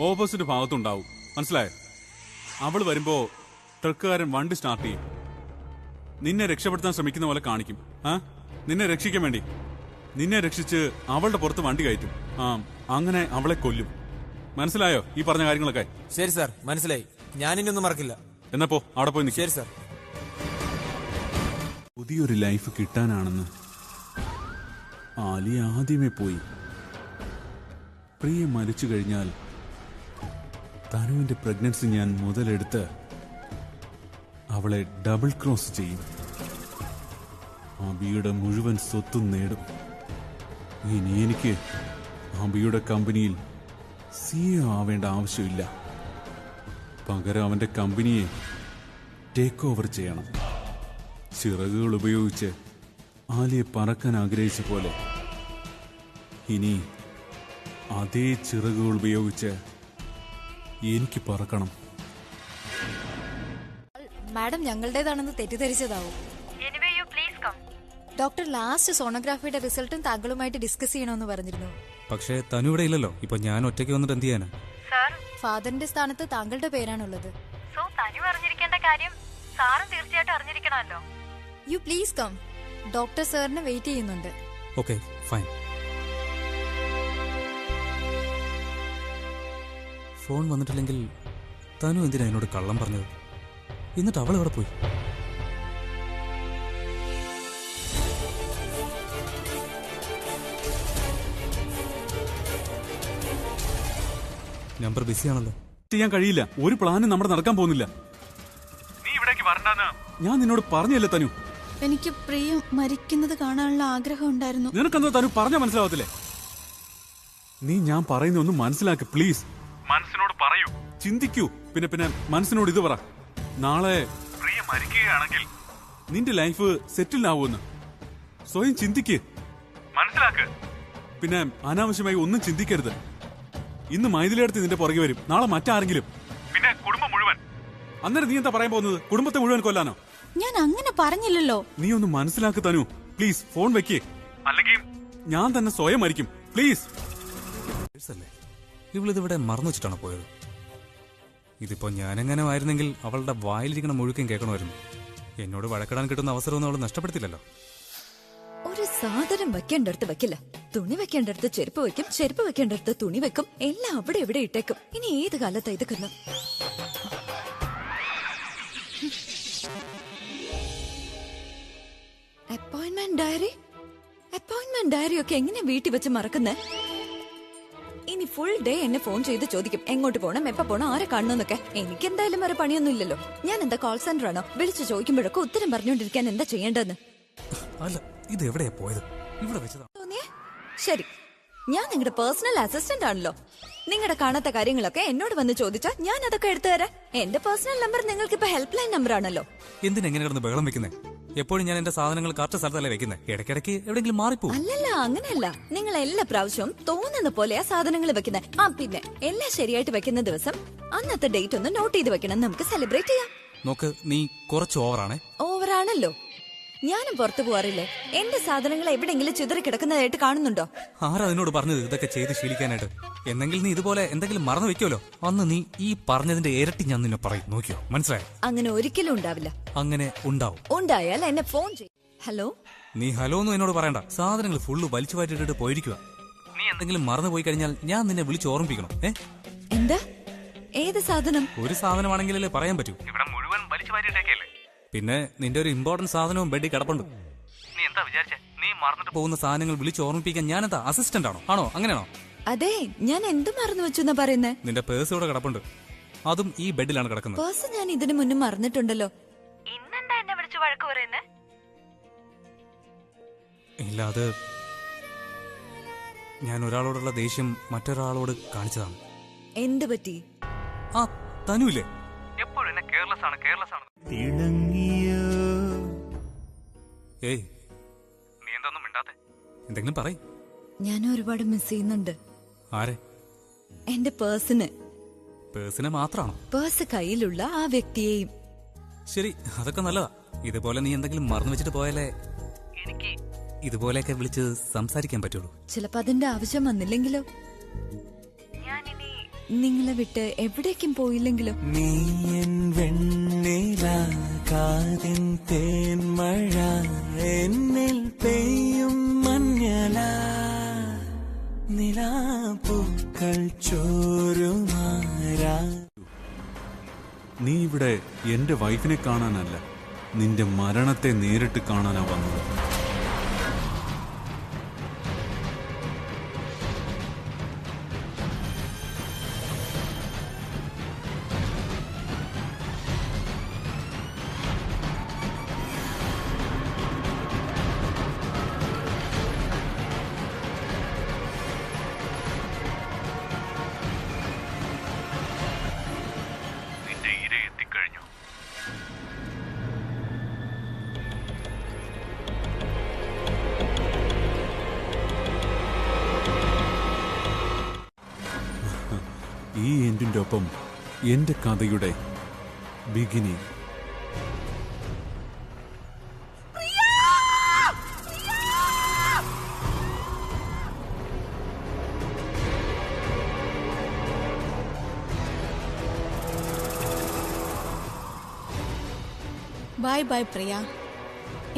ഓപ്പോസിറ്റ് ഭാഗത്തുണ്ടാവും, മനസ്സിലായോ? അവൾ വരുമ്പോ ട്രക്കുകാരൻ വണ്ടി സ്റ്റാർട്ട് ചെയ്യും. നിന്നെ രക്ഷപ്പെടുത്താൻ ശ്രമിക്കുന്ന പോലെ കാണിക്കും. നിന്നെ രക്ഷിക്കാൻ വേണ്ടി നിന്നെ രക്ഷിച്ച് അവളുടെ പുറത്ത് വണ്ടി കയറ്റും. അങ്ങനെ അവളെ കൊല്ലും. മനസ്സിലായോ ഈ പറഞ്ഞ കാര്യങ്ങളൊക്കെ? ശരി സാർ, മനസ്സിലായി. ഞാനിനി ഒന്നും മറക്കില്ല. എന്നപ്പോ അവിടെ പോയി നിൽക്കും. ശരി സാർ. പുതിയൊരു ലൈഫ് കിട്ടാനാണെന്ന് ആലി ആദ്യമേ പോയി. പ്രിയ മരിച്ചു കഴിഞ്ഞാൽ തനുവിന്റെ പ്രഗ്നൻസി ഞാൻ മുതലെടുത്ത് അവളെ ഡബിൾ ക്രോസ് ചെയ്യും. അബിയുടെ മുഴുവൻ സ്വത്തും നേടും. ഇനി എനിക്ക് അബിയുടെ കമ്പനിയിൽ സിഇഒ ആവേണ്ട ആവശ്യമില്ല. പകരം അവന്റെ കമ്പനിയെ ടേക്ക് ഓവർ ചെയ്യണം. ചിറകുകൾ ഉപയോഗിച്ച് ആലിയെ പറക്കാൻ ആഗ്രഹിച്ച പോലെ ഇനി അതേ ചിറകുകൾ ഉപയോഗിച്ച് എനിക്ക് പറക്കണം. മാഡം ഞങ്ങളുടേതാണെന്ന് തെറ്റിദ്ധരിച്ചതാവും. ഡോക്ടർ ലാസ്റ്റ് സോണോഗ്രാഫിയുടെ റിസൾട്ടും താങ്കളുമായിട്ട് ഡിസ്കസ് ചെയ്യണമെന്ന് പറഞ്ഞിരുന്നു. പക്ഷേ തനു ഇവിടെ ഇല്ലല്ലോ. ഇപ്പൊ ഞാൻ ഒറ്റയ്ക്ക് വന്നിട്ട് എന്ത് ചെയ്യാനാ? ഫാദറിന്റെ സ്ഥാനത്ത് താങ്കളുടെ പേരാണുള്ളത്. സോ തനു അറിഞ്ഞിരിക്കേണ്ട കാര്യം സാറും തീർച്ചയായിട്ടും അറിഞ്ഞിരിക്കണമല്ലോ. You please come. ഡോക്ടർ സാറിനെ വെയിറ്റ് ചെയ്യുന്നുണ്ട്. Okay, fine. ഫോൺ വന്നിട്ടില്ലെങ്കിൽ തനു എന്തിനാ എന്നോട് കള്ളം പറഞ്ഞത്? എന്നിട്ട് അവൾ എവിടെ പോയി? നമ്പർ ബിസിയാണല്ലോ. ചെയ്യാൻ കഴിയില്ല. ഒരു പ്ലാനും നമ്മുടെ നടക്കാൻ പോകുന്നില്ല. നീ ഇവിടേക്ക് വരണ്ടെന്ന് ഞാൻ നിന്നോട് പറഞ്ഞല്ലേ തനു? എനിക്ക് പ്രിയ മരിക്കുന്നത് കാണാനുള്ള ആഗ്രഹം ഉണ്ടായിരുന്നു. നിനക്കെന്താ തനു പറഞ്ഞാൽ മനസ്സിലാവത്തില്ലേ? നീ ഞാൻ പറയുന്ന ഒന്ന് മനസ്സിലാക്ക് പ്ലീസ്. മനസ്സിനോട് പറയൂ, ചിന്തിക്കൂ. പിന്നെ മനസ്സിനോട് ഇത് പറ, നാളെ പ്രിയ മരിക്കുകയാണെങ്കിൽ നിന്റെ ലൈഫ് സെറ്റിൽ ആവുമെന്ന്. സ്വയം ചിന്തിക്ക്, മനസ്സിലാക്ക്. പിന്നെ അനാവശ്യമായി ഒന്നും ചിന്തിക്കരുത്. ഇന്ന് മൈഥിലിയെടുത്ത് നിന്റെ പുറകെ വരും, നാളെ മറ്റാരെങ്കിലും, പിന്നെ കുടുംബം മുഴുവൻ. അന്നേരം നീ എന്താ പറയാൻ പോകുന്നത്? കുടുംബത്തെ മുഴുവൻ കൊല്ലാനോ? ഞാൻ അങ്ങനെ പറഞ്ഞില്ലല്ലോ. നീ ഒന്ന് മനസ്സിലാക്ക് തനു പ്ലീസ്. ഫോൺ വെക്കേ, അല്ലെങ്കിൽ ഞാൻ തന്നെ സ്വയം മരിക്കും പ്ലീസ്. ഇവളിതിവിടെ മറന്നു വെച്ചിട്ടാണ് പോയത്. ഇതിപ്പോ ഞാനെങ്ങനെ ആയിരുന്നെങ്കിൽ അവളുടെ വായിലിരിക്കണ മുഴുക്കൻ കേൾക്കണമായിരുന്നു. എന്നോട് വഴക്കിടാൻ കിട്ടുന്ന അവസരമൊന്നും അവൾ നഷ്ടപ്പെടുത്തില്ലല്ലോ. ഒരു സാധനം വെക്കേണ്ടടുത്ത് വെക്കില്ല. തുണി വെക്കേണ്ടടുത്ത് ചെരുപ്പ് വെക്കും, ചെരുപ്പ് വെക്കേണ്ടടുത്ത് തുണി വെക്കും. എല്ലാം അവിടെ എവിടെ ഇട്ടേക്കും. ഇനി ഏത് കാലത്താ ഇതൊക്കെ? അപ്പോയിന്റ്മെന്റ് ഡയറി ഒക്കെ എങ്ങനെ വീട്ടിൽ വെച്ച് മറക്കുന്നേ? ഇനി ഫുൾ ഡേ എന്നെ ഫോൺ ചെയ്ത് ചോദിക്കും എങ്ങോട്ട് പോണം, എപ്പോ പോണം, ആരെ കാണണമെന്നൊക്കെ. എനിക്ക് എന്തായാലും വേറെ പണിയൊന്നും ഇല്ലല്ലോ. ഞാൻ എന്താ കോൾ സെന്റർ ആണോ? വിളിച്ചു ചോദിക്കുമ്പോഴൊക്കെ ഉത്തരം പറഞ്ഞുകൊണ്ടിരിക്കാൻ എന്താ ചെയ്യേണ്ടതെന്ന് അല്ല, ഇത് എവിടെയാ പോയത്? ഇവിടെ വെച്ചതാ തോന്നിയേ? ശരി, ഞാൻ നിങ്ങളുടെ പേഴ്സണൽ അസിസ്റ്റന്റ് ആണല്ലോ. നിങ്ങളുടെ കാണാത്ത കാര്യങ്ങളൊക്കെ എന്നോട് വന്ന് ചോദിച്ചാൽ ഞാൻ അതൊക്കെ എടുത്തു തരാം. എന്റെ പേഴ്സണൽ നമ്പർ നിങ്ങൾക്ക് ഇപ്പൊ ഹെൽപ്പ് ലൈൻ നമ്പർ ആണല്ലോ. എന്തിനെങ്ങനെ കിടന്ന് ബഹളം വെക്കുന്നേ? എപ്പോഴും ഞാൻ എന്റെ സാധനങ്ങൾ കറക്റ്റ് സ്ഥലത്തല്ലേ വെക്കുന്നത്. ഇടയ്ക്കിടയ്ക്ക് എവിടെയെങ്കിലും മാറിപ്പോ. അല്ലല്ല, അങ്ങനെയല്ല. നിങ്ങൾ എല്ലാ പ്രാവശ്യവും തോന്നുന്ന പോലെയാ സാധനങ്ങൾ വെക്കുന്നത്. പിന്നെ എല്ലാം ശരിയായിട്ട് വെക്കുന്ന ദിവസം അന്നത്തെ ഡേറ്റ് ഒന്ന് നോട്ട് ചെയ്ത് വെക്കണം. നമുക്ക് സെലിബ്രേറ്റ് ചെയ്യാം. നോക്ക്, നീ കുറച്ച് ഓവറാണേ. ഓവറാണല്ലോ. ഞാനും പുറത്തു പോവാറില്ലേ? എന്റെ സാധനങ്ങൾ എവിടെയെങ്കിലും ചിതറി കിടക്കുന്നതായിട്ട് കാണുന്നുണ്ടോ? ആരാ അതിനോട് പറഞ്ഞത് ഇതൊക്കെ ചെയ്ത് ശീലിക്കാനായിട്ട്? എന്നെങ്കിൽ നീ ഇതുപോലെ എന്തെങ്കിലും മറന്നു വെക്കുമല്ലോ. അന്ന് നീ ഈ പറഞ്ഞതിന്റെ ഇരട്ടി ഞാൻ നിന്നെ പറയും. നോക്കിയോ, മനസ്സിലായോ? അങ്ങനെ ഒരിക്കലും ഉണ്ടാവില്ല. അങ്ങനെ ഉണ്ടാവും. ഉണ്ടായാൽ എന്നെ ഫോൺ ചെയ്യും. ഹലോ. നീ ഹലോ ഒന്നും എന്നോട് പറയണ്ട. സാധനങ്ങൾ ഫുള്ള് വലിച്ചു വാറ്റിട്ടിട്ട് പോയിരിക്കുക. നീ എന്തെങ്കിലും മറന്നു പോയി കഴിഞ്ഞാൽ ഞാൻ നിന്നെ വിളിച്ച് ഓർമ്മിപ്പിക്കണം. എന്താ? ഏത് സാധനം? ഒരു സാധനമാണെങ്കിലല്ലേ പറയാൻ പറ്റൂ. ഇവിടെ മുഴുവൻ വലിച്ചു വാറ്റിട്ടേക്കല്ലേ. പിന്നെ നിന്റെ ഒരു ഇമ്പോർട്ടന്റ് സാധനവും ബെഡിൽ കിടപ്പുണ്ട്. നീ എന്താ വിചാരിച്ചേ? നീ മറന്നിട്ട് പോകുന്ന സാധനങ്ങൾ വിളിച്ച് ഓർമ്മിപ്പിക്കാൻ ഞാൻ എന്താ അസിസ്റ്റന്റ് ആണോ? ആണോ? അങ്ങനെയാണോ? അതെ, ഞാൻ എന്ത് മറന്നു വെച്ചു എന്നാ പറയുന്നേ? നിന്റെ പേഴ്സ് ഇവിടെ കിടപ്പുണ്ട്. അതും ഈ ബെഡിലാണ് കിടക്കുന്നത്. പേഴ്സ് ഞാൻ ഇതിനു മുന്നേ മറന്നിട്ടുണ്ടല്ലോ. ഇന്നെന്താ എന്നെ വിളിച്ചു വഴക്ക് പറയുന്നേ? ഇല്ല, അത് ഞാൻ ഒരാളോടുള്ള ദേഷ്യം മറ്റൊരാളോട് കാണിച്ചതാണ്. എന്ത് പറ്റി? ആ തനുല്ലേ, എപ്പോഴും എന്നെ കെയർലെസ് ആണ്. ഏയ്, നീ എന്തൊന്നും മിണ്ടാത്തെ? എന്തെങ്കിലും പറയ്. ഞാൻ ഒരുപാട് മിസ് ചെയ്യുന്നുണ്ട്. ആരെ? എന്റെ പേഴ്സിന്. പേഴ്സിനെ മാത്രാണോ? പേഴ്സ് കയ്യിലുള്ള ആ വ്യക്തിയെയും. ശരി, അതൊക്കെ നല്ലതാ. ഇതുപോലെ നീ എന്തെങ്കിലും മറന്നു വെച്ചിട്ട് പോയാലേ എനിക്ക് ഇതുപോലെയൊക്കെ വിളിച്ച് സംസാരിക്കാൻ പറ്റുള്ളൂ. ചിലപ്പോ അതിന്റെ ആവശ്യം വന്നില്ലെങ്കിലോ? നിങ്ങളെ വിട്ട് എവിടേക്കും പോയില്ലെങ്കിലോ? നീ എൻ വെണ്ണില കാതിൻ തേൻമഴ എന്നിൽ പെയ്യും മഞ്ഞല നിലാപ്പൂക്കൾ ചോരുമാരാ. നീ ഇവിടെ എന്റെ വൈഫിനെ കാണാനല്ല, നിന്റെ മരണത്തെ നേരിട്ട് കാണാനാ വന്നത്. ഈ എൻഡിന്റെ ഒപ്പം എന്റെ കഥയുടെ ബിഗിനിങ്. ബൈ ബൈ പ്രിയ.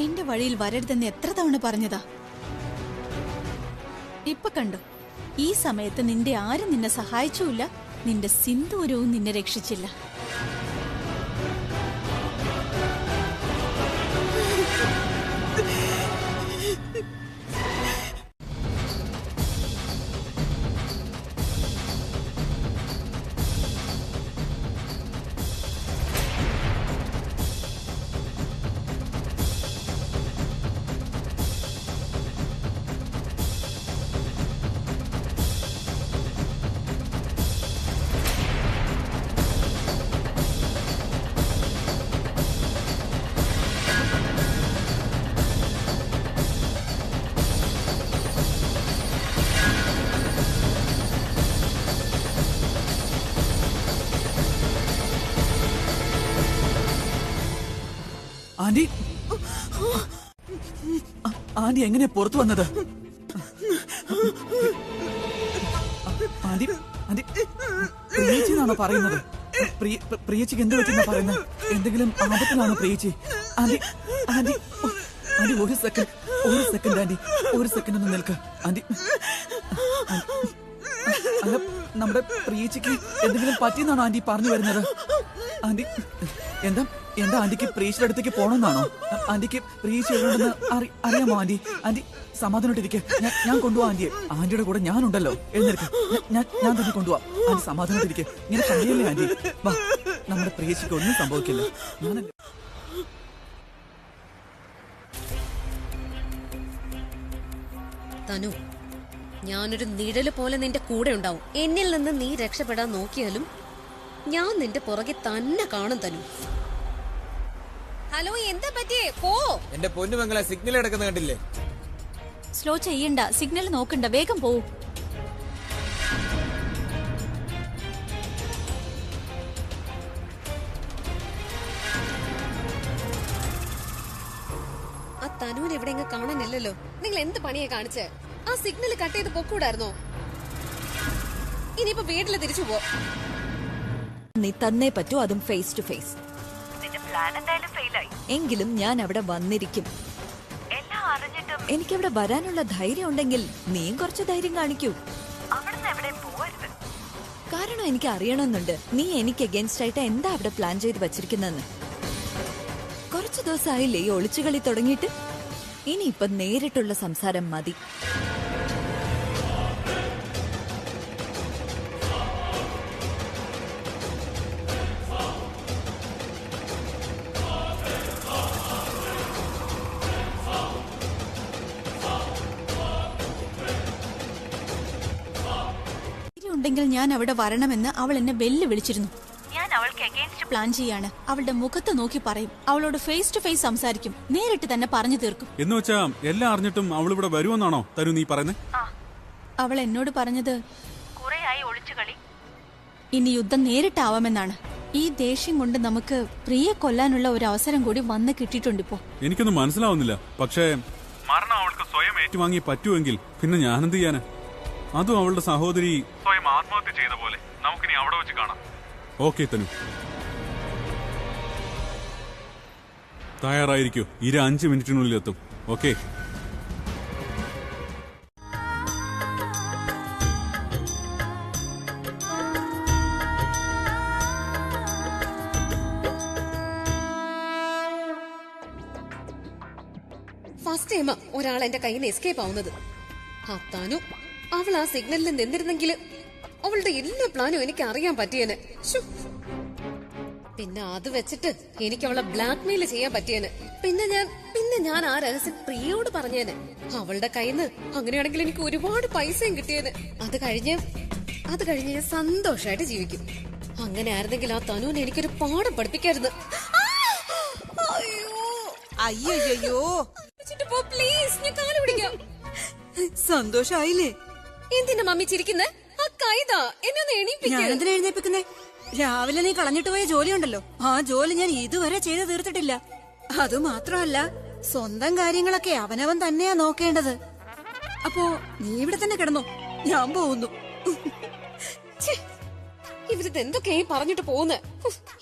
എന്റെ വഴിയിൽ വരരുതെന്ന് എത്ര തവണ പറഞ്ഞതാ. ഇപ്പൊ കണ്ടു, ഈ സമയത്ത് നിന്റെ ആരും നിന്നെ സഹായിച്ചുമില്ല, നിന്റെ സിന്ദൂരവും നിന്നെ രക്ഷിച്ചില്ല. ആന്റി, ആന്റി എങ്ങനെയാ പുറത്തു വന്നത്? ആന്റി, ആന്റി പ്രിയേച്ചിന്നാണോ പറയുന്നത്? പ്രിയേച്ചിക്ക് എന്ത് പറ്റിയെന്നാ പറയുന്നത്? എന്തെങ്കിലും ആപത്തിലാണോ പ്രിയേച്ചി? ആന്റി, ആന്റി, ആന്റി ഒരു സെക്കൻഡ് ആന്റി, ഒരു സെക്കൻഡ് ഒന്ന് നിൽക്ക് ആന്റി. അല്ല, നമ്മുടെ പ്രിയേച്ചിക്ക് എന്തെങ്കിലും പറ്റിയെന്നാണോ ആന്റി പറഞ്ഞു വരുന്നത്? ആന്റി എന്താ എന്താ ആന്റിക്ക് പ്രീച്ചിയുടെ അടുത്തേക്ക് പോണെന്നാണോ? ആന്റിക്ക് പ്രീച്ച് എഴുതുണ്ടെന്ന് അറിയാമോ ആന്റി? ആന്റി സമാധാനമായിട്ടിരിക്കെ, ഞാൻ കൊണ്ടുപോവാ ആന്റിയെ. ആന്റിയുടെ കൂടെ ഞാനുണ്ടല്ലോ. എഴുന്നേൽക്ക്, ഞാൻ തന്നെ കൊണ്ടുപോവാ. ആന്റി സമാധാനമായിട്ടിരിക്കെ. ഇങ്ങനെ കഴിയല്ലേ ആന്റി? വാ, നമ്മുടെ പ്രീച്ചിക്ക് ഒന്നും സംഭവിക്കില്ല. ഞാനല്ലേ. തനു, ഞാനൊരു നിഴല് പോലെ നിന്റെ കൂടെ ഉണ്ടാവും. എന്നിൽ നിന്ന് നീ രക്ഷപ്പെടാൻ നോക്കിയാലും ഞാൻ നിന്റെ പുറകെ തന്നെ കാണും തനു. ഹലോ, എന്താ പറ്റിയേ? പോ. എന്റെ പൊന്നുമംഗളെ സിഗ്നൽ എടുക്കുന്ന കണ്ടില്ലേ? സ്ലോ ചെയ്യണ്ട, സിഗ്നൽ നോക്കണ്ട, വേഗം പോവും. ആ തനുവിനെ എവിടെ കാണാനില്ലല്ലോ. നിങ്ങൾ എന്ത് പണിയാ കാണിച്ചേ? ആ സിഗ്നൽ കട്ട് ചെയ്ത് പൊക്കൂടായിരുന്നോ? ഇനിയിപ്പോ വീട്ടില് തിരിച്ചു പോ. നീ തന്നേ പറ്റൂ, അതും ഫേസ് ടു ഫേസ്. എങ്കിലും ഞാൻ അവിടെ വന്നിരിക്കും. എനിക്കവിടെ വരാനുള്ള ധൈര്യം ഉണ്ടെങ്കിൽ നീയും കുറച്ച് ധൈര്യം കാണിക്കൂ. കാരണം എനിക്ക് അറിയണമെന്നുണ്ട്, നീ എനിക്ക് അഗേൻസ്റ്റ് ആയിട്ട് എന്താ അവിടെ പ്ലാൻ ചെയ്ത് വച്ചിരിക്കുന്നെന്ന്. കുറച്ചു ദിവസമായില്ലേ ഈ ഒളിച്ചുകളി തുടങ്ങിയിട്ട്? ഇനിയിപ്പൊ നേരിട്ടുള്ള സംസാരം മതി. ഉണ്ടെങ്കിൽ ഞാൻ അവിടെ വരണമെന്ന് അവൾ എന്നെ വെല്ലു വിളിച്ചിരുന്നു. ഞാൻ അവൾക്ക് അഗൈൻസ്റ്റ് പ്ലാൻ ചെയ്യാണ്. അവളുടെ മുഖത്ത് നോക്കി പറയും, അവളോട് ഫേസ് ടു ഫേസ് സംസാരിക്കും, നേരിട്ട് തന്നെ പറഞ്ഞു തീർക്കും. എന്ന് വെച്ചാ എല്ലാം അറിഞ്ഞിട്ടും അവൾ ഇവിടെ വരുമെന്നാണോ തരു നീ പറയുന്നത്? അവൾ എന്നോട് പറഞ്ഞത് ഇനി യുദ്ധം നേരിട്ടാവാമെന്നാണ്. ഈ ദേഷ്യം കൊണ്ട് നമുക്ക് പ്രിയെ കൊല്ലാനുള്ള ഒരു അവസരം കൂടി വന്ന് കിട്ടിയിട്ടുണ്ടിപ്പോ. എനിക്കൊന്നും മനസ്സിലാവുന്നില്ല. പക്ഷേ മരണം അവൾക്ക് സ്വയം ഏറ്റുവാങ്ങി പറ്റുമെങ്കിൽ പിന്നെ ഞാനെന്ത് ചെയ്യാന്? അതും അവളുടെ സഹോദരി സ്വയം ആത്മഹത്യ ചെയ്ത പോലെ. നമുക്കിനി അവിടെ വെച്ച് കാണാം. ഓക്കെ തനു, തയ്യാറായിരിക്കൂ. 5 മിനിറ്റിനുള്ളിൽ എത്തും. ഓക്കെ. ഫസ്റ്റ് ടൈമാ ഒരാൾ എന്റെ കയ്യിൽ നിന്ന് എസ്കേപ്പ് ആവുന്നത്. തനു, അവൾ ആ സിഗ്നലിൽ നിന്നിരുന്നെങ്കിൽ അവളുടെ എല്ലാ പ്ലാനും എനിക്ക് അറിയാൻ പറ്റിയേനെ. പിന്നെ അത് വെച്ചിട്ട് എനിക്ക് അവളെ ബ്ലാക്ക്മെയിൽ ചെയ്യാൻ പറ്റിയേനെ. പിന്നെ ഞാൻ ആ രഹസ്യം പ്രിയയോട് പറഞ്ഞേനെ. അവളുടെ കയ്യിന്ന് അങ്ങനെയാണെങ്കിൽ എനിക്ക് ഒരുപാട് പൈസയും കിട്ടിയേനെ. അത് കഴിഞ്ഞ് ഞാൻ സന്തോഷമായിട്ട് ജീവിക്കും. അങ്ങനെ ആയിരുന്നെങ്കിൽ ആ തനുവിനെ എനിക്കൊരു പാഠം പഠിപ്പിക്കായിരുന്നു. അയ്യോ പ്ലീസ്, ഞാൻ കാല് പിടിക്കാം. സന്തോഷായില്ലേ? എന്തിനാ മമ്മി ചിരിക്കുന്നേ? ആ കൈതാ എന്നെ ഒന്ന് എണീപ്പിക്കാൻ. ഞാനെന്തിനാ എഴുന്നേപ്പിക്കുന്നേ? രാവിലെ നീ കളഞ്ഞിട്ട് പോയ ജോലിയുണ്ടല്ലോ, ആ ജോലി ഞാൻ ഇതുവരെ ചെയ്ത് തീർത്തിട്ടില്ല. അതുമാത്രമല്ല, സ്വന്തം കാര്യങ്ങളൊക്കെ അവനവൻ തന്നെയാ നോക്കേണ്ടത്. അപ്പോ നീ ഇവിടെ തന്നെ കിടന്നോ, ഞാൻ പോകുന്നു. ഇവരിത് എന്തൊക്കെയായി പറഞ്ഞിട്ട് പോകുന്നേ?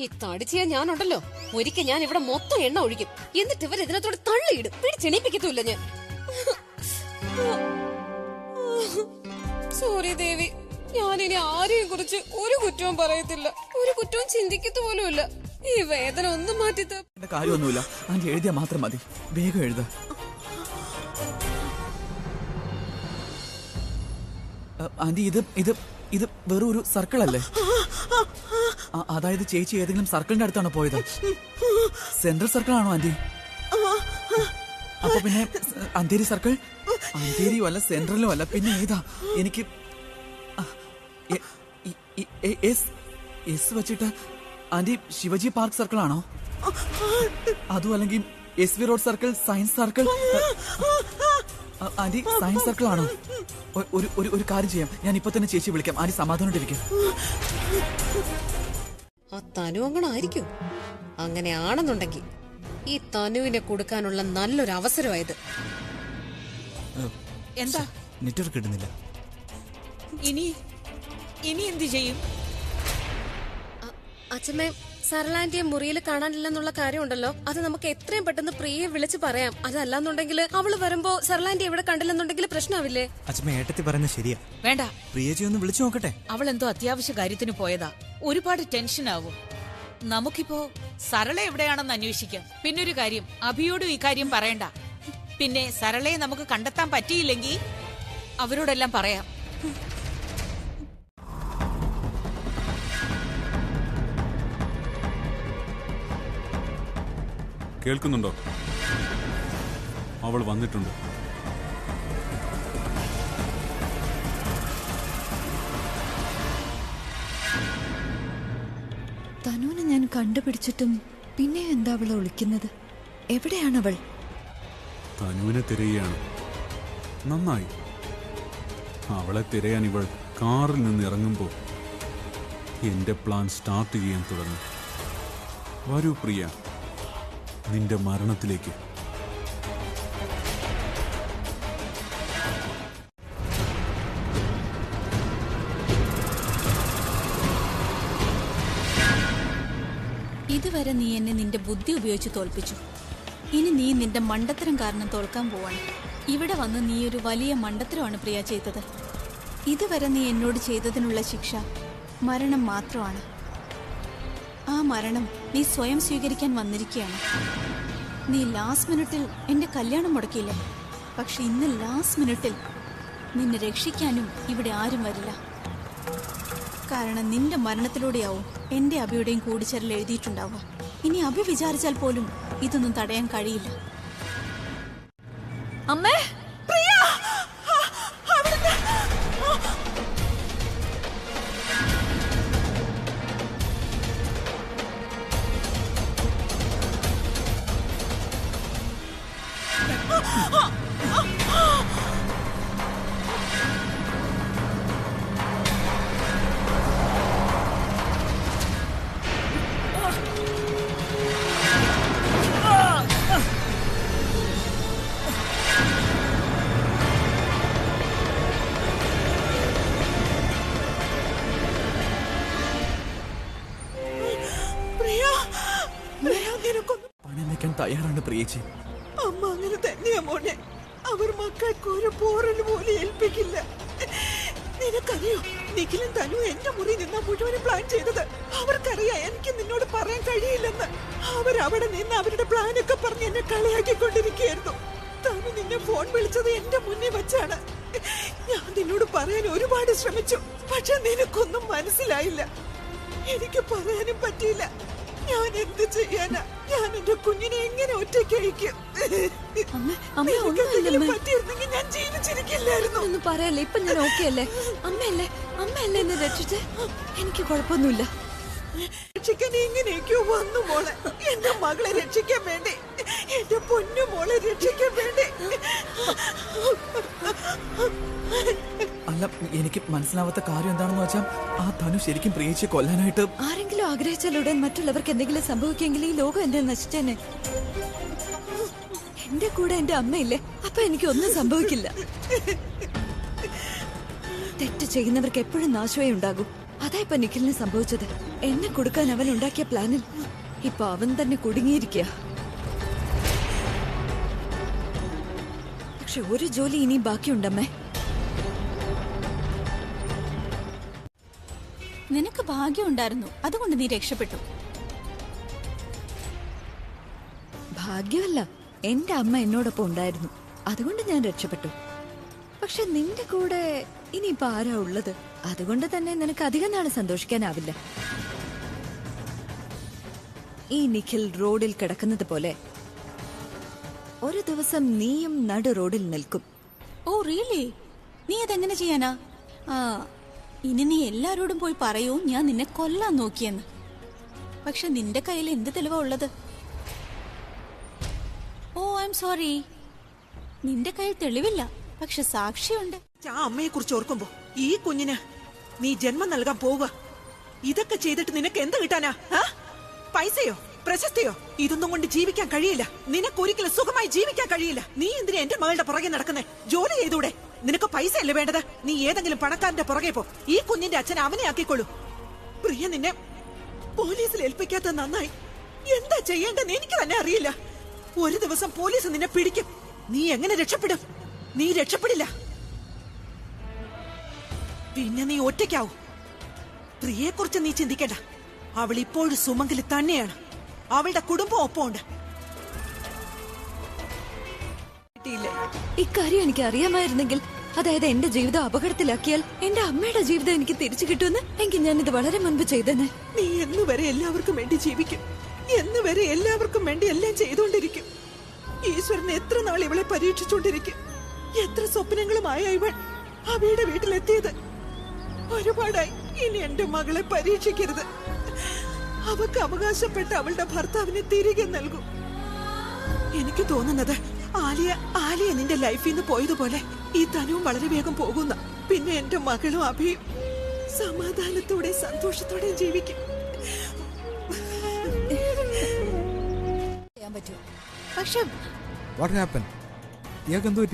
ഈ തടിച്ചിയാ ഞാനുണ്ടല്ലോ, ഒരിക്കൽ ഞാൻ ഇവിടെ മൊത്തം എണ്ണ ഒഴിക്കും. എന്നിട്ട് ഇവർ ഇതിനകത്തോട് തള്ളിയിടും. പിടിച്ചെണീപ്പിക്കത്തുമില്ല ഞാൻ. സോറി ദേവി, ഞാനിനി ആരെയും കുറിച്ച് ഒരു കുറ്റവും പറയത്തില്ല, ഒരു കുറ്റവും ചിന്തിക്കത്തു പോലുമില്ല. ഈ വേദന ഒന്നും മാറ്റിത്ത കാര്യമൊന്നുമില്ല. ആന്റി എഴുതിയാ മാത്രം മതി. വേഗം എഴുത. ആന്റി ഇത് വെറും ഒരു സർക്കിൾ അല്ലേ? അതായത് ചേച്ചി ഏതെങ്കിലും സർക്കിളിന്റെ അടുത്താണോ പോയത്? സെൻട്രൽ സർക്കിൾ ആണോ ആന്റി? അപ്പൊ പിന്നെ അന്തേരി സർക്കിൾ? അന്തേരിയും അല്ല, സെൻട്രലും അല്ല, പിന്നെ ഏതാ? എനിക്ക് എസ് വെച്ചിട്ട് ആന്റി ശിവജി പാർക്ക് സർക്കിൾ ആണോ? അതും അല്ലെങ്കിൽ S V road circle, science circle? Aunty science circle ആണോ? ഒരു കാര്യം ചെയ്യാം, ഞാൻ ഇപ്പൊ തന്നെ ചേച്ചി വിളിക്കാം. ആന്റി സമാധാനമായിട്ടിരിക്കും. ആ തനു അങ്ങനായിരിക്കും. അങ്ങനെയാണെന്നുണ്ടെങ്കിൽ ഈ തനുവിനെ കൊടുക്കാനുള്ള നല്ലൊരു അവസരമായത്. എന്താ നെറ്റ്വർക്ക് കിട്ടുന്നില്ല. ഇനി എന്ത് ചെയ്യും? അച്ഛമ്മേ, സരളാന്റിയെ മുറിയിൽ കാണാനില്ലെന്നുള്ള കാര്യമുണ്ടല്ലോ, അത് നമുക്ക് എത്രയും പെട്ടെന്ന് പ്രിയെ വിളിച്ച് പറയാം. അതല്ലാന്നുണ്ടെങ്കിൽ അവള് വരുമ്പോ സരളാന്റി ഇവിടെ കണ്ടില്ലെന്നുണ്ടെങ്കിൽ പ്രശ്നമാവില്ലേ? അച്ഛമ്മ ഏട്ടത്തി പറയുന്നത് ശരിയാ. വേണ്ട, പ്രിയജി ഒന്ന് വിളിച്ചു നോക്കട്ടെ. അവൾ എന്തോ അത്യാവശ്യ കാര്യത്തിന് പോയതാ. ഒരുപാട് ടെൻഷൻ ആവും. നമുക്കിപ്പോ സരള എവിടെയാണെന്ന് അന്വേഷിക്കാം. പിന്നൊരു കാര്യം, അഭിയോടും ഈ കാര്യം പറയണ്ട. പിന്നെ സരളയെ നമുക്ക് കണ്ടെത്താൻ പറ്റിയില്ലെങ്കിൽ അവരോടെല്ലാം പറയാം. കേൾക്കുന്നുണ്ടോ? അവൾ വന്നിട്ടുണ്ട്. തനുവിനെ ഞാൻ കണ്ടുപിടിച്ചിട്ടും പിന്നെ എന്താ അവളെ ഒളിക്കുന്നത്? എവിടെയാണവൾ? തനുവിനെ തിരയുകയാണ്. നന്നായി. അവളെ തിരയാൻ ഇവൾ കാറിൽ നിന്ന് ഇറങ്ങുമ്പോൾ എന്റെ പ്ലാൻ സ്റ്റാർട്ട് ചെയ്യാൻ തുടങ്ങി. വരൂ പ്രിയ, നിന്റെ മരണത്തിലേക്ക്. ഇതുവരെ നീ എന്നെ നിന്റെ ബുദ്ധി ഉപയോഗിച്ച് തോൽപ്പിച്ചു. ഇനി നീ നിന്റെ മണ്ടത്തരം കാരണം തോൽക്കാൻ പോവാണ്. ഇവിടെ വന്ന് നീ ഒരു വലിയ മണ്ടത്തരമാണ് പ്രിയ ചെയ്തത്. ഇതുവരെ നീ എന്നോട് ചെയ്തതിനുള്ള ശിക്ഷ മരണം മാത്രമാണ്. ആ മരണം നീ സ്വയം സ്വീകരിക്കാൻ വന്നിരിക്കുകയാണ്. നീ ലാസ്റ്റ് മിനിറ്റിൽ എന്റെ കല്യാണം മുടക്കിയില്ലേ? പക്ഷെ ഇന്ന് ലാസ്റ്റ് മിനിറ്റിൽ നിന്നെ രക്ഷിക്കാനും ഇവിടെ ആരും വരില്ല. കാരണം നിന്റെ മരണത്തിലൂടെയാവും എന്റെ അഭിയുടെയും കൂടിച്ചേരൽ എഴുതിയിട്ടുണ്ടാവുക. ഇനി അഭി വിചാരിച്ചാൽ പോലും ഇതൊന്നും തടയാൻ കഴിയില്ല. അമ്മേ, പ്രിയ! പണം വെക്കാൻ തയ്യാറാണ് പ്രിയേച്ചി. അമ്മ അങ്ങനെ തന്നെയാ മോനെ. അവർ മക്കൾക്ക് ഒരു പോറൽ പോലെ ഏൽപ്പിക്കില്ല. നിനക്കറിയോ, നിഖിലും തനു എന്റെ മുറി നിന്നാ മുഴുവനും പ്ലാൻ ചെയ്തത്. അവർക്കറിയാം എനിക്ക് നിന്നോട് പറയാൻ കഴിയില്ലെന്ന്. അവരവിടെ നിന്ന് അവരുടെ പ്ലാനൊക്കെ പറഞ്ഞ് എന്നെ കളിയാക്കിക്കൊണ്ടിരിക്കുകയായിരുന്നു. തനു നിന്നെ ഫോൺ വിളിച്ചത് എന്റെ മുന്നിൽ വെച്ചാണ്. ഞാൻ നിന്നോട് പറയാൻ ഒരുപാട് ശ്രമിച്ചു, പക്ഷെ നിനക്കൊന്നും മനസ്സിലായില്ല. എനിക്ക് പറയാനും പറ്റിയില്ല. ഞാൻ എന്ത് ചെയ്യാനാ? ഞാൻ എന്റെ കുഞ്ഞിനെ എങ്ങനെ ഒറ്റയ്ക്ക് അയക്കും? പറ്റിയിരുന്നെങ്കിൽ ഞാൻ ജീവിച്ചിരിക്കില്ലായിരുന്നു. ഒന്നും പറയല്ലേ, ഇപ്പൊ ഞാൻ ഓക്കെ അല്ലേ? അമ്മയല്ലേ എന്നെ രക്ഷിച്ചേ. എനിക്ക് കുഴപ്പമൊന്നുമില്ല. രക്ഷിക്കാൻ എങ്ങനെയൊക്കെയോ വന്നു മോളെ. എന്റെ മകളെ രക്ഷിക്കാൻ വേണ്ടി, എന്റെ പൊന്നു മോളെ രക്ഷിക്കാൻ വേണ്ടി. അല്ല, എനിക്ക് മനസ്സിലാവാത്ത കാര്യം എന്താണെന്ന് വെച്ചാൽ ആ ധനു ശരിക്കും പ്രിയേച്ചിയെ കൊല്ലാനായിട്ട് ആരെങ്കിലും ആഗ്രഹിച്ചാലുടൻ മറ്റുള്ളവർക്ക് എന്തെങ്കിലും സംഭവിക്കെങ്കിൽ ഈ ലോകം എന്റെ നശിച്ചേനെ. എന്റെ കൂടെ എന്റെ അമ്മയില്ലേ, അപ്പൊ എനിക്കൊന്നും സംഭവിക്കില്ല. തെറ്റ് ചെയ്യുന്നവർക്ക് എപ്പോഴും നാശമേ ഉണ്ടാകൂ. അതാ ഇപ്പൊ നിഖിലിന് സംഭവിച്ചത്. എന്നെ കൊടുക്കാൻ അവൻ ഉണ്ടാക്കിയ പ്ലാനിൽ ഇപ്പൊ അവൻ തന്നെ കുടുങ്ങിയിരിക്കുക. പക്ഷെ ഒരു ജോലി ഇനി ബാക്കിയുണ്ടമ്മേ. നിനക്ക് ഭാഗ്യമുണ്ടായിരുന്നു, അതുകൊണ്ട് നീ രക്ഷപ്പെട്ടു. ഭാഗ്യമല്ല, എന്റെ അമ്മ എന്നോടൊപ്പം ഉണ്ടായിരുന്നു, അതുകൊണ്ട് ഞാൻ രക്ഷപ്പെട്ടു. പക്ഷെ നിന്റെ കൂടെ ഇനിയിപ്പോ ആരാ ഉള്ളത്? അതുകൊണ്ട് തന്നെ നിനക്ക് അധികം നാളെ സന്തോഷിക്കാനാവില്ല. ഈ നിഖിൽ റോഡിൽ കിടക്കുന്നത് പോലെ ഒരു ദിവസം നീയും നടു റോഡിൽ നിൽക്കും. Oh really? നീ അതെങ്ങനെ ചെയ്യാനാ? ഇനി നീ എല്ലാരോടും പോയി പറയൂ ഞാൻ നിന്നെ കൊല്ലാൻ നോക്കിയെന്ന്. പക്ഷെ നിന്റെ കയ്യിൽ എന്ത് തെളിവാ ഉള്ളത്? ഓ ഐ എം സോറി, നിന്റെ കയ്യിൽ തെളിവില്ല, പക്ഷെ സാക്ഷിയുണ്ട്. ആ അമ്മയെ കുറിച്ച് ഓർക്കുമ്പോ ഈ കുഞ്ഞിന് നീ ജന്മം നൽകാൻ പോവുക. ഇതൊക്കെ ചെയ്തിട്ട് നിനക്ക് എന്ത് കിട്ടാനാ? പൈസയോ പ്രശസ്തിയോ? ഇതൊന്നും കൊണ്ട് ജീവിക്കാൻ കഴിയില്ല. നിനക്കൊരിക്കലും സുഖമായി ജീവിക്കാൻ കഴിയില്ല. നീ എന്തിനാ എന്റെ മകളുടെ പുറകെ നടക്കുന്നേ? ജോലി ചെയ്തൂടെ? നിനക്ക് പൈസ അല്ലേ വേണ്ടത്? നീ ഏതെങ്കിലും പണക്കാരന്റെ പുറകെ പോ. ഈ കുഞ്ഞിന്റെ അച്ഛൻ അവനെ ആക്കിക്കോളൂ. പ്രിയ നിന്നെ പോലീസിൽ ഏൽപ്പിക്കാത്ത നന്നായി. എന്താ ചെയ്യേണ്ടെന്ന് എനിക്ക് തന്നെ അറിയില്ല. ഒരു ദിവസം പോലീസ് നിന്നെ പിടിക്കും. നീ എങ്ങനെ രക്ഷപ്പെടും? നീ രക്ഷപ്പെടില്ല. പിന്നെ നീ ഒറ്റയ്ക്കാവും. പ്രിയയെ കുറിച്ച് നീ ചിന്തിക്കണ്ട. അവൾ ഇപ്പോഴും സുമംഗലി തന്നെയാണ്. അവളുടെ കുടുംബം ഒപ്പമുണ്ട്. ഇക്കാര്യം എനിക്ക് അറിയാമായിരുന്നെങ്കിൽ, അതായത് എന്റെ ജീവിതം അപകടത്തിലാക്കിയാൽ എന്റെ അമ്മയുടെ ജീവിതം എനിക്ക് തിരിച്ചു കിട്ടുമെന്ന് എങ്കിൽ ഞാൻ ഇത് വളരെ മുൻപ് ചെയ്തേനെ. നീ എന്നുവരെ എല്ലാവർക്കും വേണ്ടി ജീവിക്കും, എന്നുവരെ എല്ലാവർക്കും വേണ്ടി എല്ലാം ചെയ്തുകൊണ്ടിരിക്കും. ഈശ്വരൻ എത്ര നാൾ ഇവളെ പരീക്ഷിച്ചുകൊണ്ടിരിക്കും. എത്ര സ്വപ്നങ്ങളുമായ ഇവൾ അവയുടെ വീട്ടിലെത്തിയത്. ഒരുപാടായി. ഇനി എന്റെ മകളെ പരീക്ഷിക്കരുത്. അവക്ക് അവകാശപ്പെട്ട അവളുടെ ഭർത്താവിനെ തിരികെ നൽകും. എനിക്ക് തോന്നുന്നത് ആലിയ നിന്റെ ലൈഫിൽ നിന്ന് പോയതുപോലെ ഈ തനുവും വളരെ വേഗം പോകുന്ന. പിന്നെ എന്റെ മകളും അഭിയും സമാധാനത്തോടെ സന്തോഷത്തോടെ ജീവിക്കും. പക്ഷെ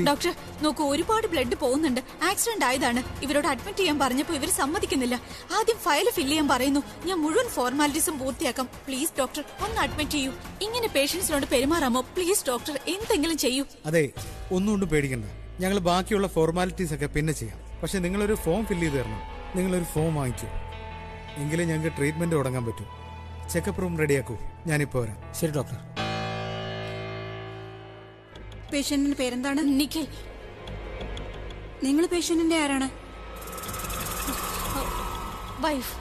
ഡോക്ടർ നോക്കൂ, ഒരുപാട് ബ്ലഡ് പോകുന്നുണ്ട്. ആക്സിഡന്റ് ആയതാണ്. ഇവരോട് അഡ്മിറ്റ് ചെയ്യാൻ പറഞ്ഞപ്പോ ഇവർ സമ്മതിക്കുന്നില്ല. ആദ്യം ഫയൽ ഫില്ല് ചെയ്യാൻ പറയുന്നു. ഞാൻ മുഴുവൻ ഫോർമാലിറ്റീസും പൂർത്തിയാക്കാം. പ്ലീസ് ഡോക്ടർ, ഒന്ന് അഡ്മിറ്റ് ചെയ്യൂ. ഇങ്ങനെ പേഷ്യൻസിനോട് പെരുമാറാമോ? പ്ലീസ് ഡോക്ടർ, എന്തെങ്കിലും ചെയ്യൂ. അതെ, ഒന്നുകൊണ്ടും പേടിക്കണ്ട. ഞങ്ങൾ ബാക്കിയുള്ള ഫോർമാലിറ്റീസ് ഒക്കെ പിന്നെ ചെയ്യാം. പക്ഷെ നിങ്ങളൊരു ഫോം ഫില്ല് ചെയ്ത് തരണം. നിങ്ങളൊരു ഫോം വാങ്ങിക്കൂ, എങ്കിലേ ഞങ്ങൾക്ക് ട്രീറ്റ്മെന്റ് തുടങ്ങാൻ പറ്റൂ. ചെക്കപ്പ് റൂം റെഡിയാക്കൂ. ഞാനിപ്പോ വരാം. ശരി ഡോക്ടർ. പേഷ്യന്റിന്റെ പേരെന്താണ്? നിഖിൽ. നിങ്ങൾ പേഷ്യന്റിന്റെ ആരാണ്? വൈഫ്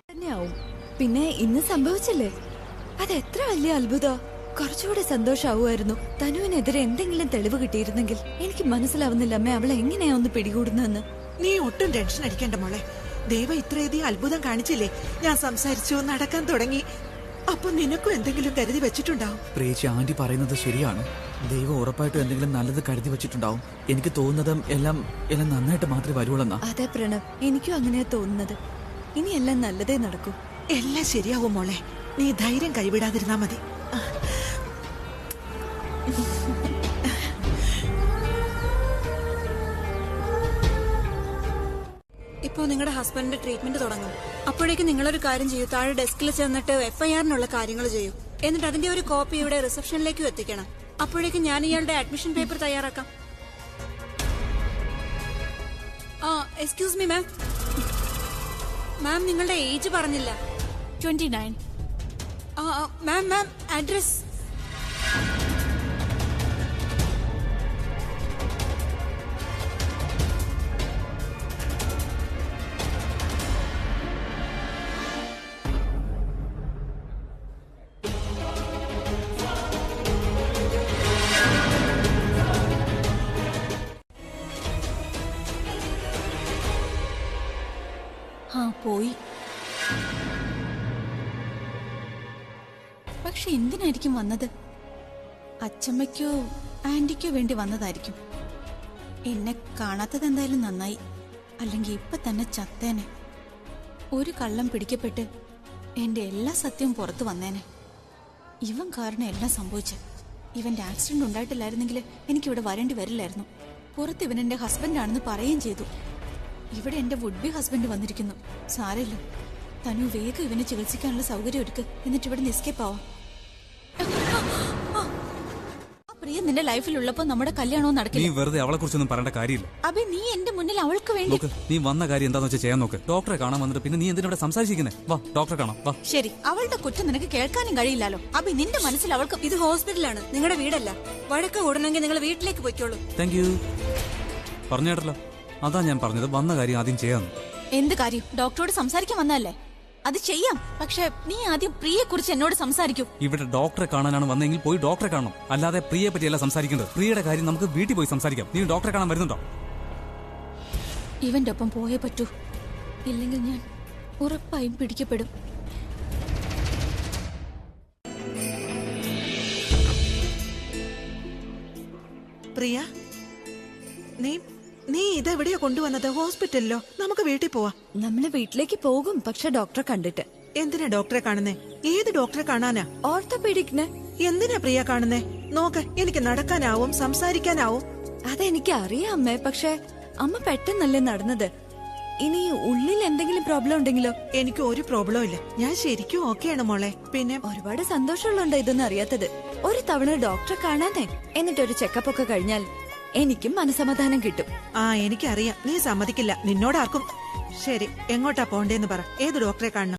തന്നെയാവും. പിന്നെ ഇന്ന് സംഭവിച്ചില്ലേ, അത് എത്ര വലിയ അത്ഭുതം. കുറച്ചുകൂടെ സന്തോഷാവുമായിരുന്നു തനുവിനെതിരെ എന്തെങ്കിലും തെളിവ് കിട്ടിയിരുന്നെങ്കിൽ. എനിക്ക് മനസ്സിലാവുന്നില്ല അമ്മ അവളെ എങ്ങനെയാ ഒന്ന് പിടികൂടുന്നെന്ന്. നീ ഒട്ടും ടെൻഷൻ അടിക്കേണ്ട മോളെ. ദൈവം ഇത്രയധികം അത്ഭുതം കാണിച്ചില്ലേ. ഞാൻ സംസാരിച്ചു, നടക്കാൻ തുടങ്ങി. അപ്പൊ നിനക്കും എന്തെങ്കിലും കരുതി വെച്ചിട്ടുണ്ടാവും. പ്രിയേച്ചി, ആന്റി പറയുന്നത് ശരിയാണ്. ദൈവം ഉറപ്പായിട്ടും എന്തെങ്കിലും നല്ലത് കരുതി വെച്ചിട്ടുണ്ടാവും. എനിക്ക് തോന്നുന്നത് എല്ലാം നന്നായിട്ട് മാത്രമേ വരുവുള്ളെന്നാ. അതെ പ്രണവ്, എനിക്കും അങ്ങനെയാ തോന്നുന്നത്. ഇനി എല്ലാം നല്ലതേ നടക്കൂ. എല്ലാം ശരിയാവും മോളെ. നീ ധൈര്യം കൈവിടാതിരുന്നാ മതി. ഇപ്പോ നിങ്ങളുടെ ഹസ്ബൻഡിന്റെ ട്രീറ്റ്മെന്റ് തുടങ്ങും. അപ്പോഴേക്കും നിങ്ങളൊരു കാര്യം ചെയ്യൂ. താഴെ ഡെസ്കിൽ ചെന്നിട്ട് FIR-നുള്ള കാര്യങ്ങൾ ചെയ്യൂ. എന്നിട്ട് അതിന്റെ ഒരു കോപ്പി ഇവിടെ റിസപ്ഷനിലേക്കും എത്തിക്കണം. അപ്പോഴേക്കും ഞാൻ ഇയാളുടെ അഡ്മിഷൻ പേപ്പർ തയ്യാറാക്കാം. Excuse me ma'am. മാം, നിങ്ങളുടെ ഏജ് പറഞ്ഞില്ല. 29. Ma'am address. പോയി. പക്ഷെ എന്തിനായിരിക്കും വന്നത്? അച്ചമ്മയ്ക്കോ ആന്റിക്കോ വേണ്ടി വന്നതായിരിക്കും. എന്നെ കാണാത്തത് എന്തായാലും നന്നായി. അല്ലെങ്കിൽ ഇപ്പൊ തന്നെ ചത്തേനെ. ഒരു കള്ളം പിടിക്കപ്പെട്ട് എന്റെ എല്ലാ സത്യവും പുറത്തു വന്നേനെ. ഇവൻ കാരണം എല്ലാം സംഭവിച്ച. ഇവന്റെ ആക്സിഡന്റ് ഉണ്ടായിട്ടില്ലായിരുന്നെങ്കിൽ എനിക്കിവിടെ വരേണ്ടി വരില്ലായിരുന്നു. പുറത്ത് ഇവൻ എന്റെ ഹസ്ബൻഡാണെന്ന് പറയുകയും ചെയ്തു. ഇവിടെ എന്റെ വുഡ് ബി ഹസ്ബൻഡ് വന്നിരിക്കുന്നു. സാരമില്ല, തനു വേഗം ഇവനെ ചികിത്സിക്കാനുള്ള സൗകര്യം ഒരുക്ക്. എന്നിട്ട് ഇവിടെ എസ്കേപ്പ് ആവാം. പ്രിയ നിന്റെ ലൈഫിലുള്ളപ്പോ നമ്മുടെ കല്യാണവും നടക്കില്ല. നീ വെറുതെ അവളെ കുറിച്ചൊന്നും പറയേണ്ട കാര്യമില്ല. അബി, നീ എന്റെ മുന്നിൽ അവൾക്ക് വേണ്ടി. നീ വന്ന കാര്യം എന്താന്ന് വെച്ചാൽ ചെയ്യാൻ നോക്ക്. ഡോക്ടറെ കാണാൻ വന്നിട്ട് പിന്നെ നീ എന്തിനാ ഇവിടെ സംസാരിച്ചിരിക്കുന്നേ? വാ, ഡോക്ടറെ കാണാം, വാ. ശരി, അവളുടെ കുറ്റം നിനക്ക് കേൾക്കാനും കഴിയില്ലല്ലോ. അബി, നിന്റെ മനസ്സിൽ അവൾക്ക്. ഇത് ഹോസ്പിറ്റലാണ്, നിങ്ങളുടെ വീടല്ല. വഴക്ക് കൂടണമെങ്കിൽ നിങ്ങൾ വീട്ടിലേക്ക് പോയിക്കോളൂ. Thank you. പറഞ്ഞു കേട്ടല്ലോ, അതാ ഞാൻ പറഞ്ഞത് വന്ന കാര്യം ആദ്യം ചെയ്യാന്ന്. എന്ത് കാര്യം? ഡോക്ടറോട് സംസാരിക്കാൻ വന്നതല്ലേ? അത് ചെയ്യാം. പക്ഷെ നീ ആദ്യം പ്രിയെ കുറിച്ച് എന്നോട് സംസാരിക്കൂ. ഇവിടെ ഡോക്ടറെ കാണാനാണ് വന്നെങ്കിൽ പോയി ഡോക്ടറെ കാണണം. അല്ലാതെ പ്രിയെ പറ്റിയല്ല സംസാരിക്കേണ്ടത്. പ്രിയയുടെ കാര്യം നമുക്ക് വീട്ടിൽ പോയി സംസാരിക്കാം. നീ ഡോക്ടറെ കാണാൻ വരുന്നുണ്ടോ? ഇവന്റെ ഒപ്പം പോയേ പറ്റൂ. ഇല്ലെങ്കിൽ ഞാൻ ഉറപ്പായും പിടിക്കപ്പെടും. പ്രിയ, നീ ഇതെവിടെയാ കൊണ്ടുവന്നത്? ഹോസ്പിറ്റലിലോ? നമുക്ക് വീട്ടിൽ പോവാം. നമ്മള് വീട്ടിലേക്ക് പോകും, പക്ഷെ ഡോക്ടറെ കണ്ടിട്ട്. എന്തിനാ ഡോക്ടറെ കാണുന്നേ? ഏത് ഡോക്ടറെ കാണാനാ? ഓർത്തോപീഡിക്കിന്. എന്തിനാ പ്രിയ കാണുന്നേ? നോക്ക്, എനിക്ക് നടക്കാനാവും, സംസാരിക്കാനാവും. അതെനിക്ക് അറിയാം അമ്മേ, പക്ഷെ അമ്മ പെട്ടെന്നല്ലേ നടന്നത്. ഇനി ഉള്ളിൽ എന്തെങ്കിലും പ്രോബ്ലം ഉണ്ടെങ്കിലോ? എനിക്ക് ഒരു പ്രോബ്ലം ഇല്ല, ഞാൻ ശരിക്കും ഓക്കെയാണ് മോളെ. പിന്നെ ഒരുപാട് സന്തോഷമുള്ളതുണ്ടോ ഇതൊന്നും അറിയാത്തത്? ഒരു തവണ ഡോക്ടറെ കാണാനേ, എന്നിട്ടൊരു ചെക്കപ്പ് ഒക്കെ കഴിഞ്ഞാൽ എനിക്കും മനസമാധാനം കിട്ടും. എനിക്കറിയാം, നീ സമ്മതിക്കില്ല. നിന്നോടാർക്കും ശരി, എങ്ങോട്ടാ പോണ്ടേന്ന് പറ. ഏത് ഡോക്ടറെ കാണണം?